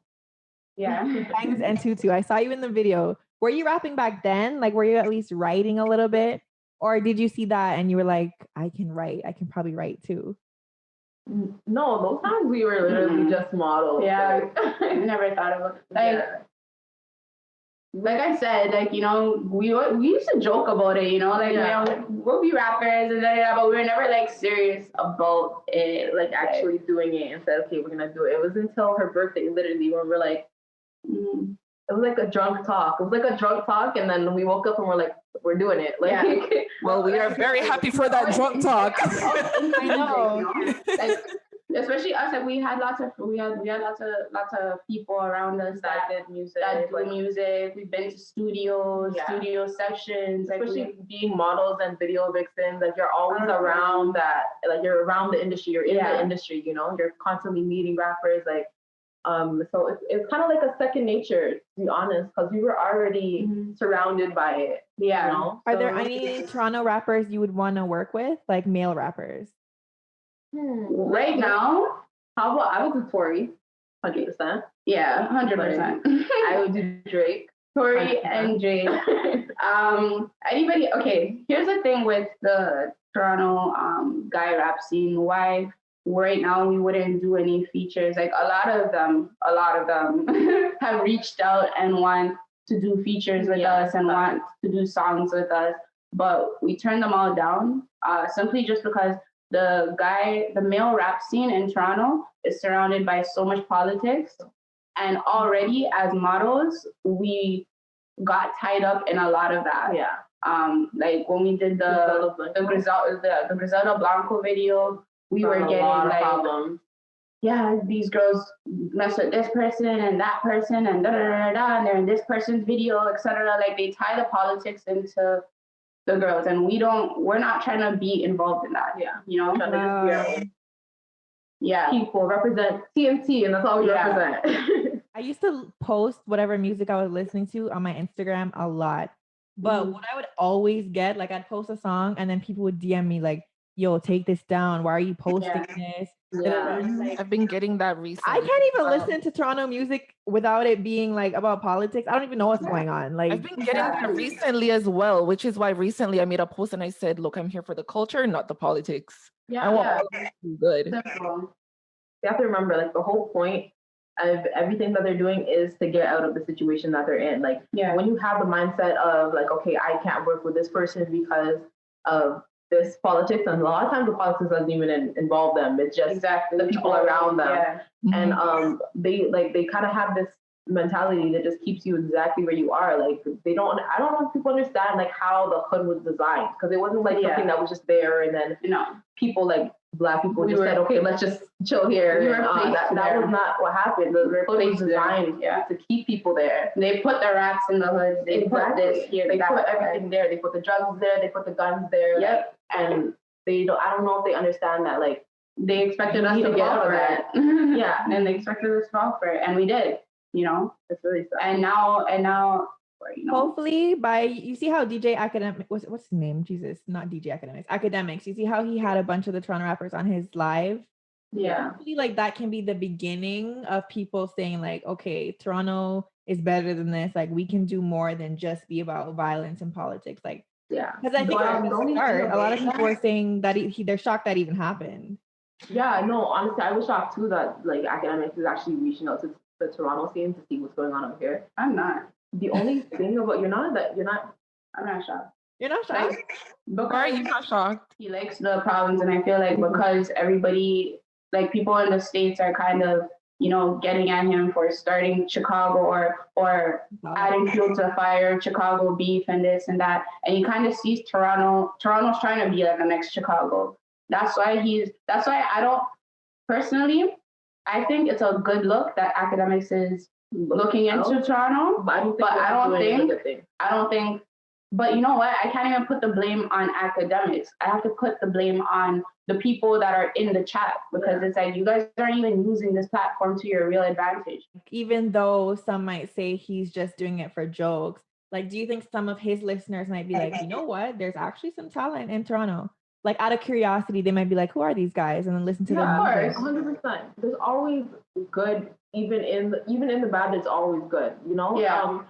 Yeah. Bangs and Tutu. I saw you in the video. Were you rapping back then? Like, were you at least writing a little bit? Or did you see that and you were like, I can write. I can probably write too. No, those times we were literally just models. Yeah, I never thought of it. Like I said, we used to joke about it, we'll be rappers and but we were never like serious about it, like actually doing it and said, okay, we're gonna do it. It was until her birthday, literally, when we're like, it was like a drunk talk. It was like a drunk talk, and then we woke up and we're like, we're doing it. Like, well, we are very happy for that drunk talk. I know. Especially us, like we had lots of people around us that did music. We've been to studio sessions. Especially being models and video vixens, like you're always around that. Like you're around the industry. You're in the industry. You're constantly meeting rappers. Like, so it's kind of like a second nature, to be honest, because we were already surrounded by it. Yeah. Are there any Toronto rappers you would want to work with, like male rappers? Right now, how about I would do Tory, 100%. Yeah, 100%. I would do Drake. Tory 100%. And Drake. Anybody? Okay. Here's the thing with the Toronto guy rap scene. Why right now we wouldn't do any features. Like a lot of them have reached out and want to do features with us and want to do songs with us, but we turned them all down simply just because the male rap scene in Toronto is surrounded by so much politics, and already as models we got tied up in a lot of that. Yeah. Like when we did the Griselda Blanco video, we were getting like problems. Yeah, these girls mess with this person and that person and and they're in this person's video, etc. Like they tie the politics into the girls, and we're not trying to be involved in that. Yeah, you know, trying to just be people represent TNT, and that's all we represent. I used to post whatever music I was listening to on my Instagram a lot. But what I would always get, like I'd post a song and then people would DM me like, yo, take this down. Why are you posting this? Yeah. I've been getting that recently. I can't even listen to Toronto music without it being like about politics. I don't even know what's going on. Like I've been getting that recently as well, which is why recently I made a post and I said, look, I'm here for the culture, not the politics. I want all of it to be good. You have to remember, like the whole point of everything that they're doing is to get out of the situation that they're in. Like when you have the mindset of like, okay, I can't work with this person because of this politics, and a lot of times the politics doesn't even involve them. It's just the people around them. And they kind of have this mentality that just keeps you exactly where you are. Like I don't know if people understand like how the hood was designed, because it wasn't like something that was just there and then people like Black people just said, okay, let's just chill here. That was not what happened. The hood was designed to keep people there. They put the rats in the hoods. They put this here. They put everything there. They put the drugs there. They put the guns there. Yep. And I don't know if they understand that, like, they expected us to fall for it. And they expected us to fall for it, and we did. You know, it's really sad. And now, hopefully you see how DJ Academics, what's his name? Jesus, not DJ Academics, Akademiks. You see how he had a bunch of the Toronto rappers on his live? Yeah. Hopefully, like that can be the beginning of people saying like, okay, Toronto is better than this. Like we can do more than just be about violence and politics. Like, because I think at the start, a lot of people were saying that they're shocked that even happened. Yeah, no, honestly, I was shocked too that like Akademiks is actually reaching out to the Toronto scene to see what's going on over here. I'm not. The only thing about I'm not shocked. You're not shocked? Why are you not shocked? He likes the problems, and I feel like because everybody, like people in the States are kind of, getting at him for starting Chicago or adding fuel to the fire, Chicago beef and this and that. And he kind of sees Toronto's trying to be like the next Chicago. That's why I don't, personally, I think it's a good look that Akademiks is looking into Toronto, but I don't think, but you know what? I can't even put the blame on Akademiks. I have to put the blame on the people that are in the chat, because it's like, you guys aren't even using this platform to your real advantage. Even though some might say he's just doing it for jokes, like, do you think some of his listeners might be like, you know what? There's actually some talent in Toronto. Like out of curiosity, they might be like, who are these guys? And then listen to them. Of course, 100%. There's always good, even in the bad, there's always good, Yeah.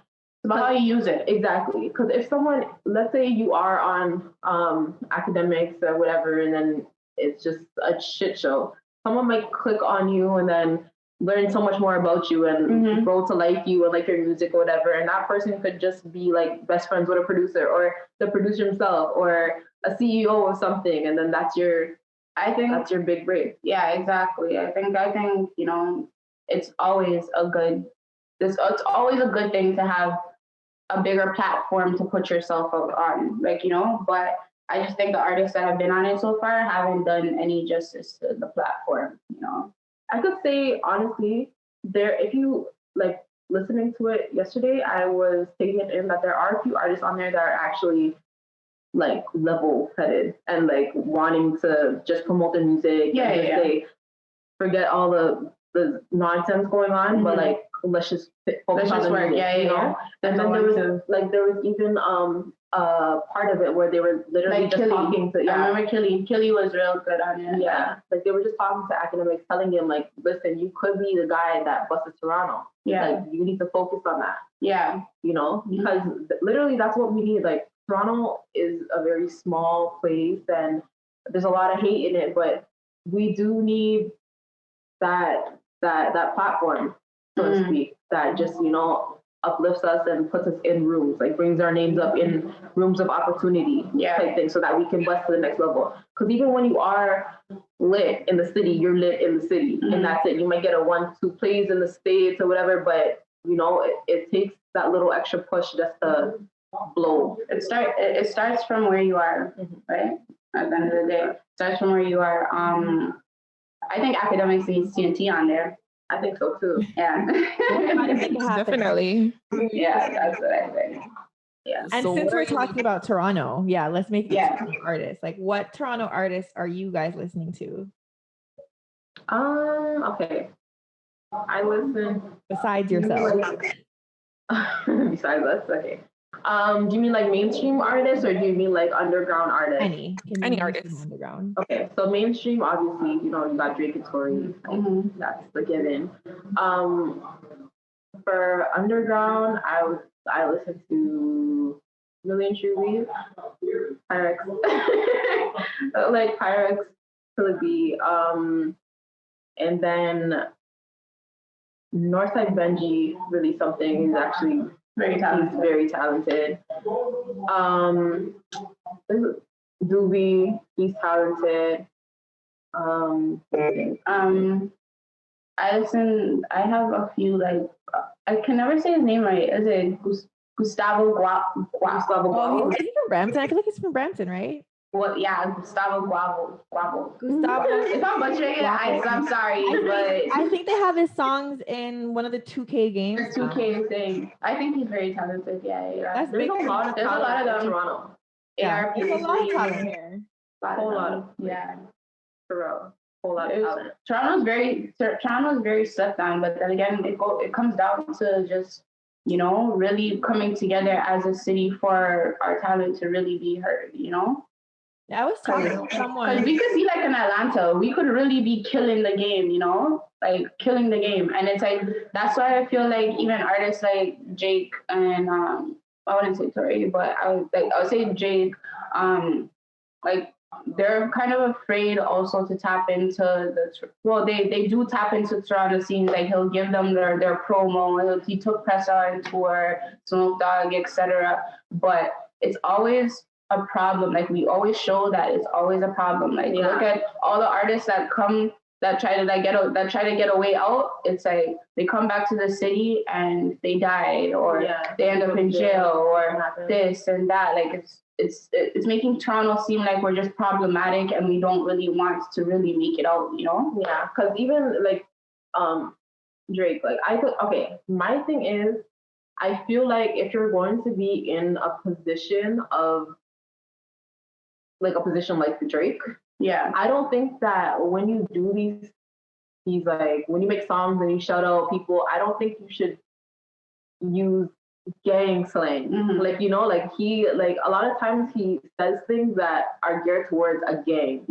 About how you use it. Exactly. Because if someone, let's say you are on Akademiks or whatever, and then it's just a shit show, someone might click on you and then learn so much more about you and grow to like you and like your music or whatever. And that person could just be like best friends with a producer or the producer himself or a CEO of something, and then that's your big break. Yeah, exactly. I think it's always a good thing to have a bigger platform to put yourself on, but I just think the artists that have been on it so far haven't done any justice to the platform. I could say honestly, if you like listening to it yesterday, I was taking it in that there are a few artists on there that are actually like level-headed and like wanting to just promote their music. Say, forget all the nonsense going on, but like let's just focus on the music, you know. And then there was even part of it where they were literally like just talking to. I remember Killy was real good on it. Yeah, like they were just talking to Akademiks, telling him like, listen, you could be the guy that busted Toronto. Yeah, like you need to focus on that. Yeah, because literally that's what we need. Like Toronto is a very small place and there's a lot of hate in it, but we do need that platform, so to speak, that just, you know, uplifts us and puts us in rooms, like brings our names up in rooms of opportunity, type thing, so that we can bust to the next level. Because even when you are lit in the city, you're lit in the city, and that's it. You might get a 1-2 plays in the States or whatever, but you know, it takes that little extra push just to blow. It starts from where you are, right? At the end of the day, it starts from where you are. I think Akademiks needs TNT on there. I think so too. Yeah. Definitely. Yeah, that's what I think. Yeah. And So since we're talking about Toronto, let's make it artists. Like, what Toronto artists are you guys listening to? Okay. I listen. Besides yourself. Besides us, okay. Do you mean like mainstream artists, or do you mean like underground artists? Any artists. Underground. Okay, so mainstream, obviously, you know, you got Drake and Tory. That's the given. For underground, I listen to really and truly Pyrex, like Pyrex, Philippi, and then Northside Benji released something. He's actually very talented. Doobie, he's talented. I have a few, like, I can never say his name right. Is it Gustavo Guavo? Oh, he's from Brampton. I feel like he's from Brampton, right? Well, yeah, Gustavo Guavo. Gustavo. If I'm butchering it, I'm sorry, but I think they have his songs in one of the 2K games. The 2K thing. I think he's very talented. Yeah. There's a lot of them in Toronto. Yeah, there's a lot of talent here. Whole lot of for real. Whole lot of talent. Toronto's very set down, but then again, it comes down to just, you know, really coming together as a city for our talent to really be heard, you know? I was talking to someone. Because we could be like in Atlanta, we could really be killing the game, you know? Like killing the game. And it's like, that's why I feel like even artists like Jake and I wouldn't say Tory, but I would say Jake, like they're kind of afraid also to tap into they do tap into Toronto scenes. Like he'll give them their promo. He took Pressa on tour, Snoop Dogg, etc. But it's always a problem. Like we always show that it's always a problem. Like look at all the artists that come that try to get a way out. It's like they come back to the city and they die, or they end up in jail, or this and that. Like it's making Toronto seem like we're just problematic and we don't really want to really make it out, you know? Yeah, because even like Drake, like my thing is, I feel like if you're going to be in a position like Drake, I don't think that when you do these like when you make songs and you shout out people, I don't think you should use gang slang. Like, you know, like he, like a lot of times he says things that are geared towards a gang.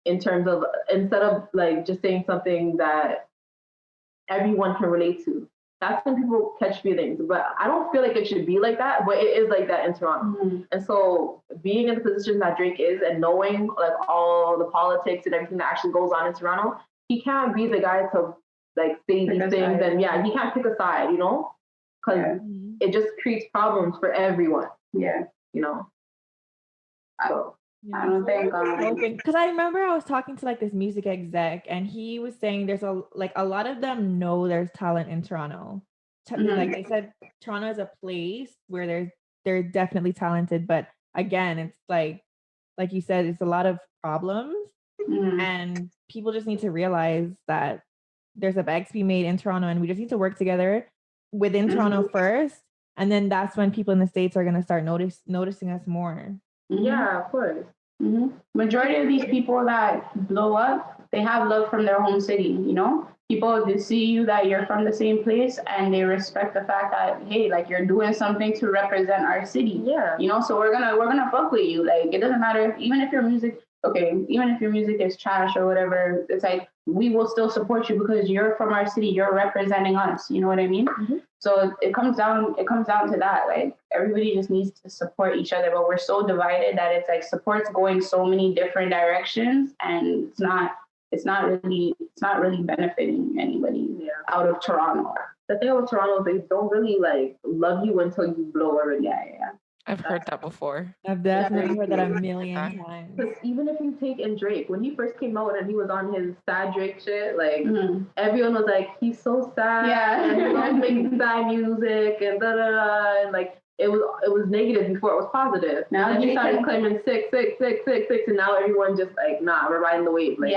In terms of, instead of like just saying something that everyone can relate to. That's when people catch feelings. But I don't feel like it should be like that, but it is like that in Toronto. And so being in the position that Drake is and knowing like all the politics and everything that actually goes on in Toronto, he can't be the guy to like say these things. And he can't pick a side, you know? Because it just creates problems for everyone. You know? So I don't think because I remember I was talking to like this music exec, and he was saying there's a lot of them know there's talent in Toronto. Like they said, Toronto is a place where they're definitely talented, but again, it's like you said, it's a lot of problems, and people just need to realize that there's a bag to be made in Toronto, and we just need to work together within Toronto first, and then that's when people in the States are going to start noticing us more. Yeah, of course. Majority of these people that blow up, they have love from their home city, you know? People, they see you that you're from the same place, and they respect the fact that, hey, like you're doing something to represent our city. You know, so we're gonna fuck with you. Like it doesn't matter, even if your music is trash or whatever, it's like we will still support you because you're from our city, you're representing us, you know what I mean? So it comes down to that. Like everybody just needs to support each other, but we're so divided that it's like support's going so many different directions, and it's not it's not really benefiting anybody out of Toronto. The thing about Toronto is they don't really like love you until you blow already. Yeah. I've heard that before. I've definitely heard that a million times. Because even if you take in Drake, when he first came out and he was on his sad Drake shit, like everyone was like, he's so sad. Yeah. And he was making sad music and da da da. And like it was negative before it was positive. Now he started claiming sick, and now everyone just like, nah, we're riding the wave. Like,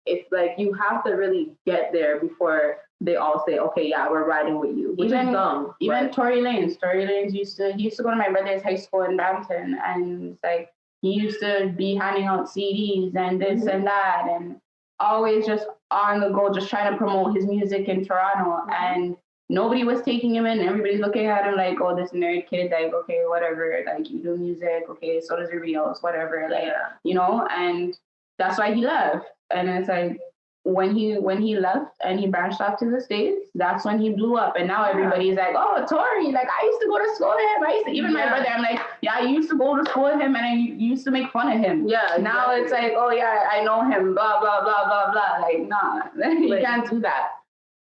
it's like you have to really get there before they all say, okay, yeah, we're riding with you. Which is dumb. Even Tory Lanez he used to go to my brother's high school in Brampton, and it's like he used to be handing out CDs and this and that, and always just on the go, just trying to promote his music in Toronto. And nobody was taking him in. Everybody's looking at him like, oh, this nerd kid, like, okay, whatever, like, you do music, okay, so does everybody else, whatever, like, you know, and that's why he left. And it's like, when he left and he branched off to the States, that's when he blew up. And now everybody's like, oh, Tory, like, I used to go to school with him. Even my brother, I'm like, yeah, I used to go to school with him and I used to make fun of him. Yeah. Now it's like, oh, yeah, I know him, blah, blah, blah, blah, blah. Like, nah, you can't do that.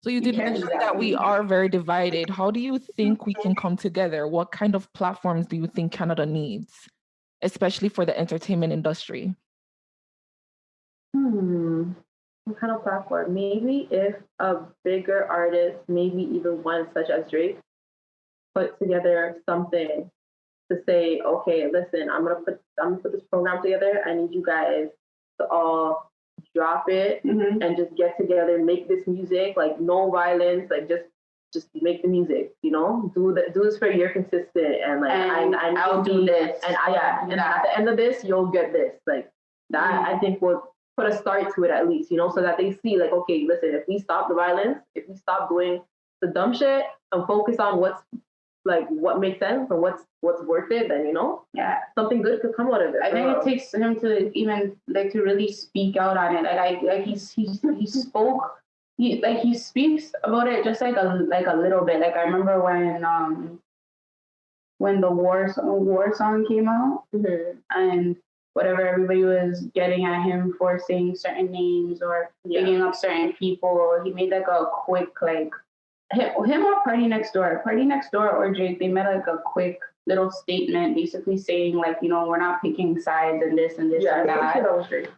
So you did mention that we are very divided. How do you think we can come together? What kind of platforms do you think Canada needs, especially for the entertainment industry? What kind of platform? Maybe if a bigger artist, maybe even one such as Drake, put together something to say, okay, listen, I'm gonna put this program together. I need you guys to all drop it and just get together, make this music, like no violence, like just make the music, you know, do this for a year consistent, and like I'll do this, and and at the end of this, you'll get this, like that. I think will put a start to it at least, you know, so that they see like, okay, listen, if we stop the violence, if we stop doing the dumb shit and focus on what's like what makes sense and what's worth it, then, you know, something good could come out of it. I think it takes him to even like to really speak out on it. Like he spoke. He speaks about it just like a little bit. Like I remember when the war song came out, and whatever, everybody was getting at him for saying certain names or picking up certain people. He made like a quick like him or Party Next Door or Drake. They made like a quick little statement, basically saying like, you know, we're not picking sides and this and this and that. That was great.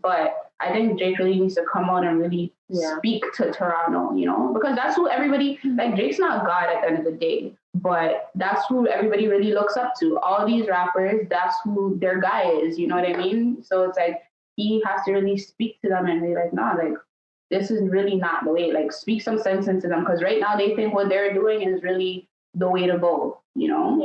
But I think Drake really needs to come out and really speak to Toronto, you know, because that's who everybody, like, Drake's not God at the end of the day, but that's who everybody really looks up to. All these rappers, that's who their guy is, you know what I mean? So it's like, he has to really speak to them and be like, nah, like, this is really not the way, like, speak some sense into them, because right now they think what they're doing is really the way to go, you know?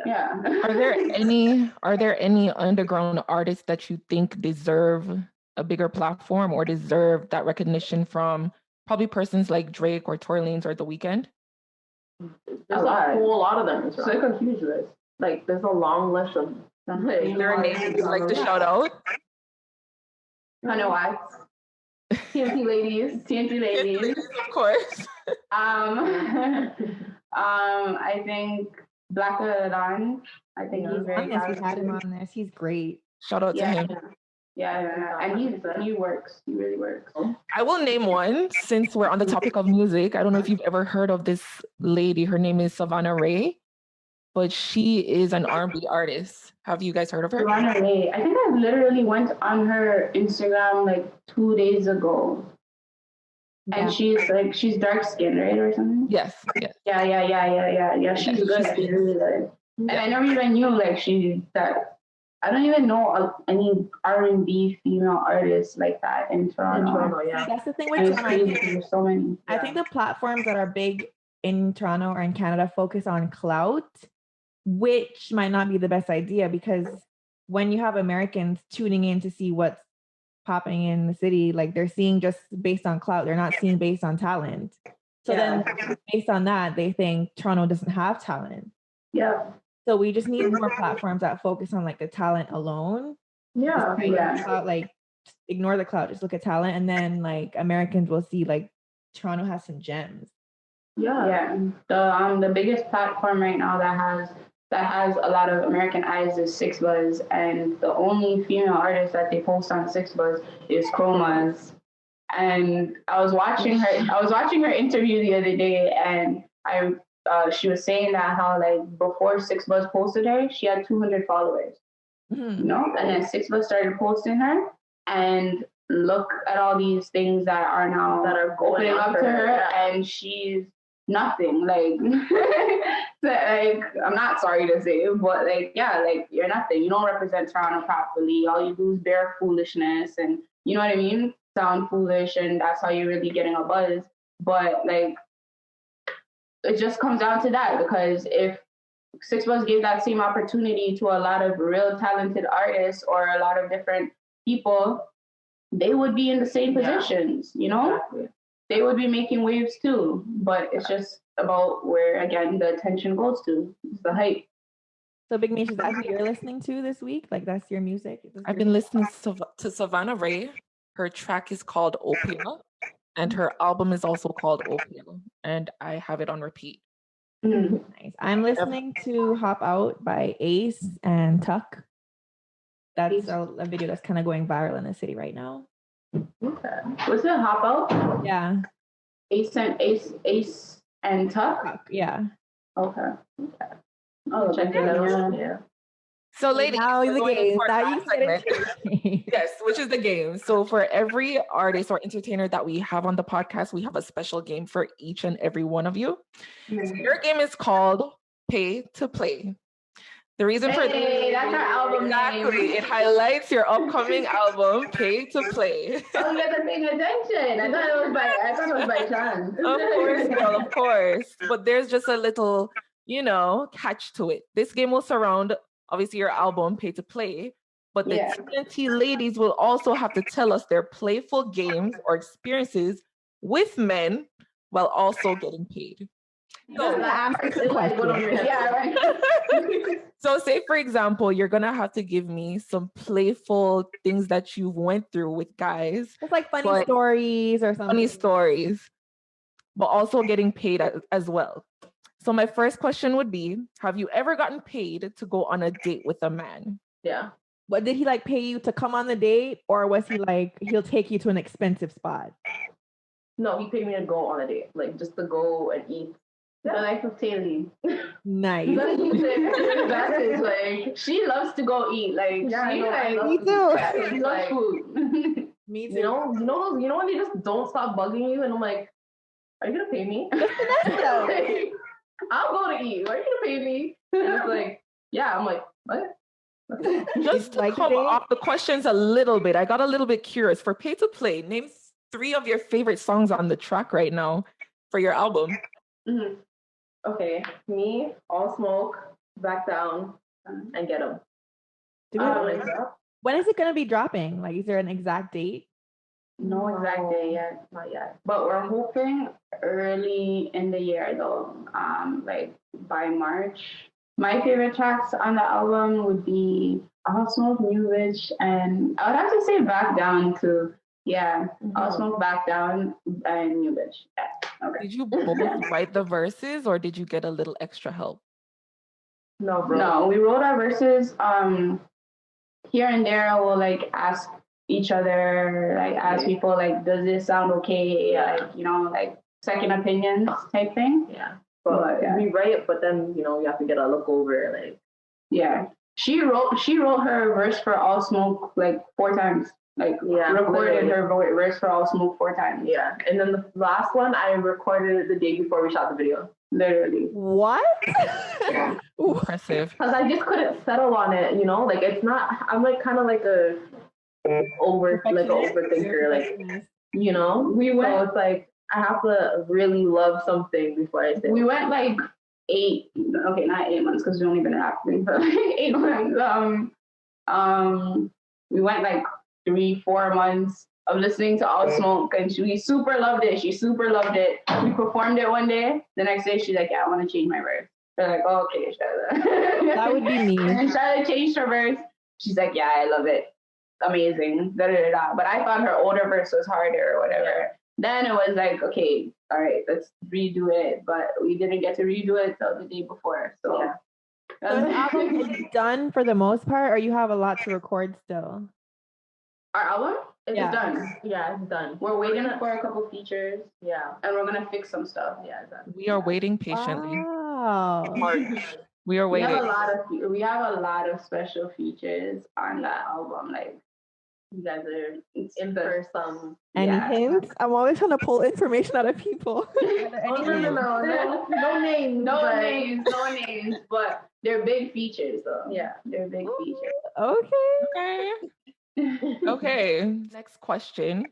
Yeah. Are there any underground artists that you think deserve a bigger platform or deserve that recognition from probably persons like Drake or Tory Lanez or The Weeknd? There's a whole lot of them. It's like a huge list. Like, there's a long list of them. Is there a name you'd like to shout out? I know why. TNT ladies. Of course. I think Black Adam. I think he's very talented. We had him on this. He's great. Shout out to him. Yeah, and he works. He really works. I will name one since we're on the topic of music. I don't know if you've ever heard of this lady. Her name is Savannah Ray, but she is an R&B artist. Have you guys heard of her? Savannah Ray. I think I literally went on her Instagram like 2 days ago. And she's dark skinned, right, or something? Yes. Yeah. She's good. She's really good. And I never even knew I don't even know any R&B female artists like that in Toronto. That's the thing with Toronto. There's so many. I think the platforms that are big in Toronto or in Canada focus on clout, which might not be the best idea, because when you have Americans tuning in to see what's popping in the city, like, they're seeing just based on clout, they're not seeing based on talent. So then based on that, they think Toronto doesn't have talent. Yeah. So we just need more platforms that focus on like the talent alone. Clout, like, ignore the clout, just look at talent, and then like Americans will see like Toronto has some gems. The biggest platform right now that that has a lot of American eyes is Six Buzz, and the only female artist that they post on Six Buzz is Chromazz. And I was watching her interview the other day, and she was saying that how like before Six Buzz posted her, she had 200 followers. Mm-hmm. You know, and then Six Buzz started posting her, and look at all these things that are now that are opening up to her, and she's nothing. Like, like I'm not sorry to say, but like, yeah, like you're nothing. You don't represent Toronto properly. All you do is bear foolishness, and you know what I mean? Sound foolish, and that's how you're really getting a buzz. But like, it just comes down to that, because if Six Buzz gave that same opportunity to a lot of real talented artists or a lot of different people, they would be in the same positions, you know? Exactly. They would be making waves too. But it's just about where, again, the attention goes to. It's the hype. So Big Mish, is that who you're listening to this week? Like, that's your music? I've been listening to Savannah Ray. Her track is called Opia, and her album is also called Opia, and I have it on repeat. Nice. I'm listening to Hop Out by Ace and Tuck. That's a video that's kind of going viral in the city right now. Okay. What's it? Hop Out? Yeah. Ace and Tuck? Yeah. Okay. Oh, check it out. Yeah. So, ladies, now the game. Yes, which is the game. So, for every artist or entertainer that we have on the podcast, we have a special game for each and every one of you. So your game is called Pay to Play. The reason for that's our album name. It highlights your upcoming album, Pay to Play. Oh, you guys are paying attention. I thought it was by chance. Of course, girl, of course. But there's just a little, catch to it. This game will surround, obviously, your album, Pay to Play. But the TNT ladies will also have to tell us their playful games or experiences with men while also getting paid. So, so say, for example, you're going to have to give me some playful things that you went through with guys. It's like funny stories or something. Funny stories, but also getting paid as well. So my first question would be, have you ever gotten paid to go on a date with a man? Yeah. But did he like pay you to come on the date, or was he like, he'll take you to an expensive spot? No, he paid me to go on a date, like just to go and eat. The life of Taylor. Nice. Like, she loves to go eat. Like, me too. She loves food. Me too. You know when they just don't stop bugging you, and I'm like, are you gonna pay me? Like, I'll go to eat. Are you gonna pay me? And it's like, yeah. I'm like, what? Just to come off the questions a little bit, I got a little bit curious. For Pay to Play, name 3 of your favorite songs on the track right now for your album. Mm-hmm. Okay, me, All Smoke, Back Down, and Get 'Em. When is it going to be dropping? Like, is there an exact date? No exact date yet, not yet. But we're hoping early in the year, though, like by March. My favorite tracks on the album would be All Smoke, New Bitch, and I would have to say Back Down too. Yeah, All Smoke, Back Down, and New Bitch. Yeah. Okay. Did you both write the verses, or did you get a little extra help? No, bro. No, we wrote our verses. Here and there, we'll like ask each other, like ask people, like, does this sound okay? Yeah. Like, like second opinions type thing. Yeah. But we write, but then you have to get a look over, like. Yeah. She wrote her verse for All Smoke like 4 times. Like, recorded her verse for All Smoke 4 times. Yeah. And then the last one, I recorded it the day before we shot the video. Literally. What? Impressive. Because I just couldn't settle on it, like it's not, I'm like kind of like a overthinker, like, we went, so it's like I have to really love something before I say we went like 8, okay, not 8 months because we only been rapping for like 8 months. We went like 3-4 months of listening to All Smoke, and we super loved it. She super loved it. We performed it one day. The next day, she's like, yeah, I want to change my verse. They're like, oh, okay, Charlotte. That would be me. And Charlotte changed her verse. She's like, yeah, I love it. Amazing. Da, da, da, da. But I thought her older verse was harder or whatever. Then it was like, okay, all right, let's redo it. But we didn't get to redo it till the day before. So So the album is done for the most part, or you have a lot to record still? Our album is done. Yeah, it's done. We're waiting for a couple features. Yeah. And we're gonna fix some stuff. Yeah, exactly. We are waiting patiently. Wow. March. We are waiting. We have a lot of special features on that album. Like, you guys are in for some. Any hints? I'm always trying to pull information out of people. No names, but they're big features though. Yeah, they're big features. Okay. Next question.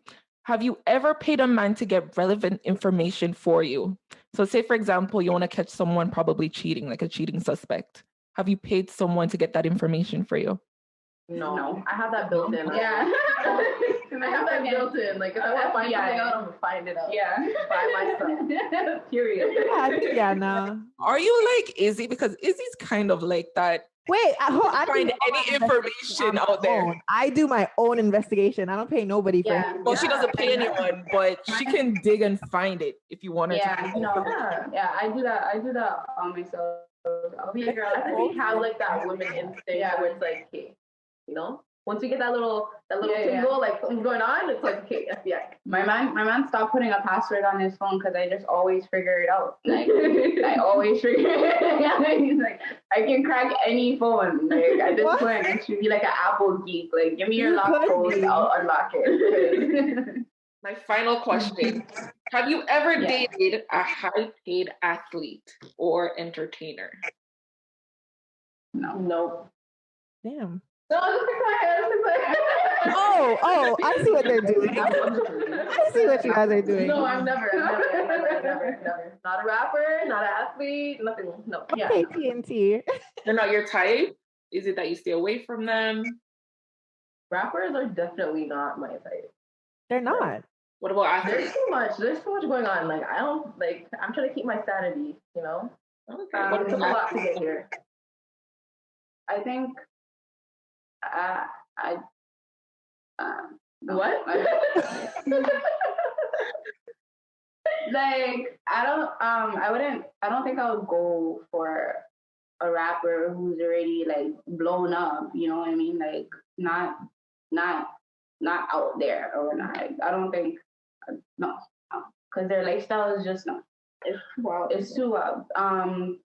Have you ever paid a man to get relevant information for you? So say, for example, you want to catch someone probably cheating, like a cheating suspect. Have you paid someone to get that information for you? No. I have that built in. Yeah. I have that built in. Like, if I want to find something out, I'm going to find it out. Yeah. By myself. Period. No. Are you like Izzy? Because Izzy's kind of like that. Wait, I find any information out there. I do my own investigation. I don't pay nobody for it. Well, she doesn't pay anyone, but she can dig and find it if you want her to. I do that on myself. I'll be a girl. I think we have like that woman instinct where it's like, okay, you know, once you get that little tingle, like something's going on, it's like, okay, FBI. My man stopped putting a password on his phone because I just always figure it out. Like, I always figure it out. He's like, I can crack any phone. Like, at this point, I should be like an Apple geek. Like, give me your lock code, I'll unlock it. My final question. Have you ever dated a high-paid athlete or entertainer? No. Nope. Damn. No, just fix my hair. Oh, I see what they're doing. I see what you guys are doing. No, I've never. Not a rapper, not an athlete, nothing. No. Okay, TNT. They're not your type? Is it that you stay away from them? Rappers are definitely not my type. They're not. What about athletes? There's too much going on. Like, I don't, like, I'm trying to keep my sanity, you know? Okay. It took a lot to get here. I think what? Like, I don't think I would go for a rapper who's already like blown up, you know what I mean? Like, not out there or not. Like, I don't think, no, because their lifestyle is just not. It's too wild.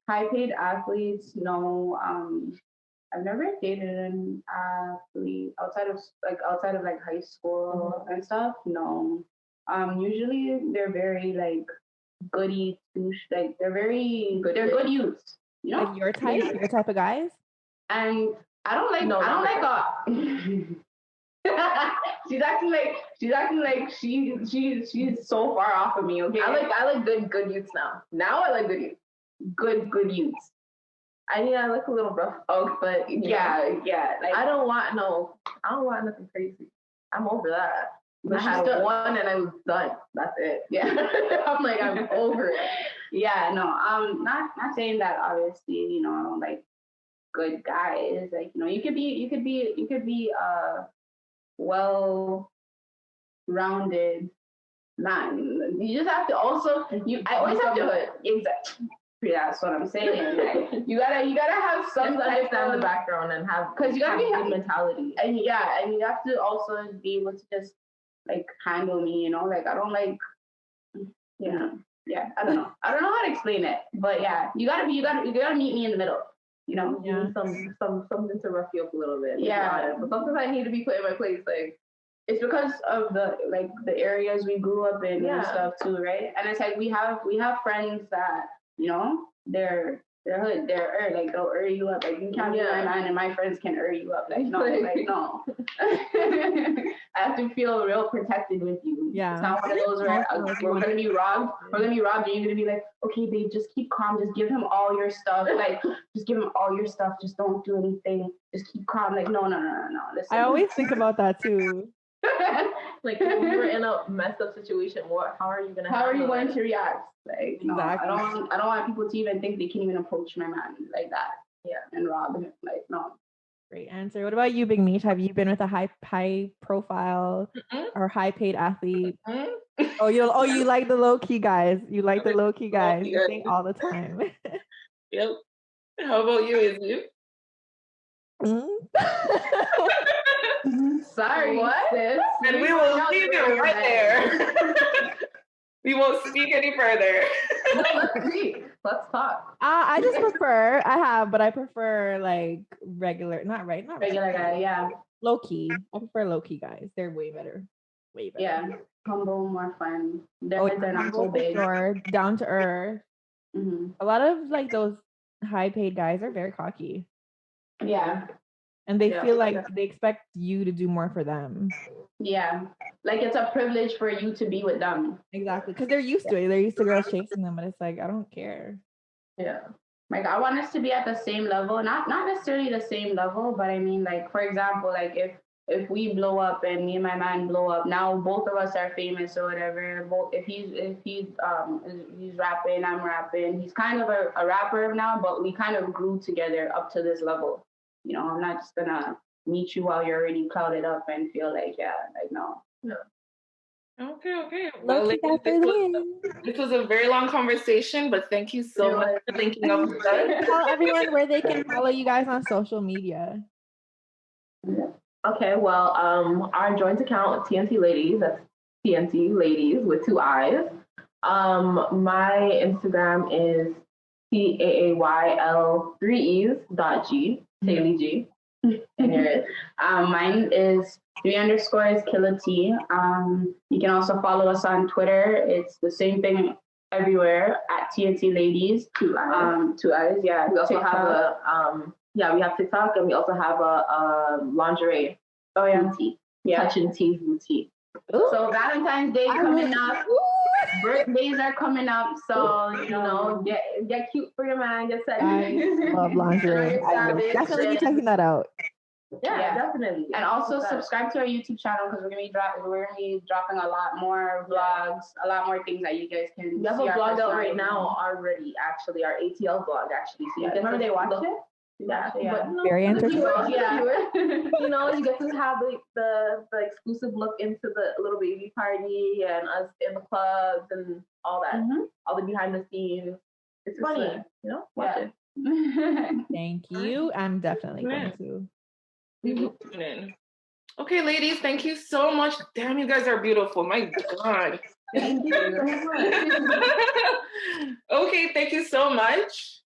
High paid athletes, no. I've never dated an athlete outside of high school and stuff. No. Usually they're very like goody two, like they're very good. They're good youths. You know, like your type of guys. And I don't like. She's acting like she's so far off of me. Okay, I like good youths now. Now I like good youths. Good youths. I look a little rough. Oh, but yeah. Like, I don't want nothing crazy. I'm over that. But I had one and I was done. That's it. Yeah. I'm over it. Yeah, no, not saying that obviously, you know, I don't like good guys. Like, you know, you could be well rounded man. You just have to also I always have to exactly. That's what I'm saying. Like, you gotta have some understand the background and have because you gotta have good mentality. And you have to also be able to just like handle me, you know. Like, I don't like, you know. Yeah, I don't know how to explain it, but yeah, you gotta meet me in the middle, you know. Yeah. Something to rough you up a little bit. Yeah, but sometimes I need to be put in my place. Like, it's because of the areas we grew up in and stuff too, right? And it's like we have friends that, you know, they're hood, like they'll you up. Like, you can't be my man and my friends can you up. Like, no, no. I have to feel real protected with you. Yeah. It's not one of those where we're gonna be robbed. We're gonna be robbed and you're gonna be like, okay, babe, just keep calm, just give him all your stuff. Like, just give him all your stuff, just don't do anything. Just keep calm. Like, no. Listen. I always think about that too. Like, if we were in a messed up situation, how are you going to react? Like, no, exactly. I don't want people to even think they can even approach my man like that. Yeah, and rob him. Like, no. Great answer. What about you, Big Meat? Have you been with a high profile or high paid athlete? You like the low key guys. You like the low key guys. You think all the time. Yep. How about you, Izzy? Sorry, what? Sis? And we will leave it right there. We won't speak any further. No, let's speak. Let's talk. I just prefer. But I prefer like regular, not regular guy. Yeah, low key. I prefer low key guys. They're way better. Way better. Yeah, humble, more fun. They're not so big. Sure. Down to earth. Mm-hmm. A lot of like those high paid guys are very cocky. Yeah. And they feel like they expect you to do more for them. Yeah. Like it's a privilege for you to be with them. Exactly. Because they're used to it. They're used to girls chasing them, but it's like, I don't care. Yeah. Like I want us to be at the same level. Not necessarily the same level, but I mean like for example, like if we blow up and me and my man blow up, now both of us are famous or whatever. If he's rapping, I'm rapping. He's kind of a rapper now, but we kind of grew together up to this level. You know, I'm not just gonna meet you while you're already clouded up and feel like, no. Okay. Well, this was a very long conversation, but thank you so much for linking up with us. Tell everyone where they can follow you guys on social media. Okay, well, our joint account, TNT Ladies, that's TNT Ladies with 2 I's. My Instagram is TAAYL3Es.G, Taylor G. And yours? Mine is 3_Killa_T. You can also follow us on Twitter. It's the same thing everywhere at TNT Ladies. 2 I's. 2 I's, yeah. We also have we have TikTok, and we also have a lingerie boutique. Yeah. Touch and Tease boutique. Ooh. So Valentine's Day coming up. Birthdays are coming up, so you know, get cute for your man. Get set. I love lingerie. I will definitely be checking that out. Yeah, definitely. And also subscribe to our YouTube channel because we're gonna be dropping a lot more vlogs, a lot more things that you guys can. We have a vlog out right now already. Actually, our ATL vlog actually. So you remember they watched it. Yeah, but very entertaining. You know, you get to have the exclusive look into the little baby party and us in the clubs and all that, all the behind the scenes. It's funny, you know. Watch it. Thank you. I'm definitely going to. Tune in. Okay, ladies, thank you so much. Damn, you guys are beautiful. My God. Thank you so much. Okay, thank you so much.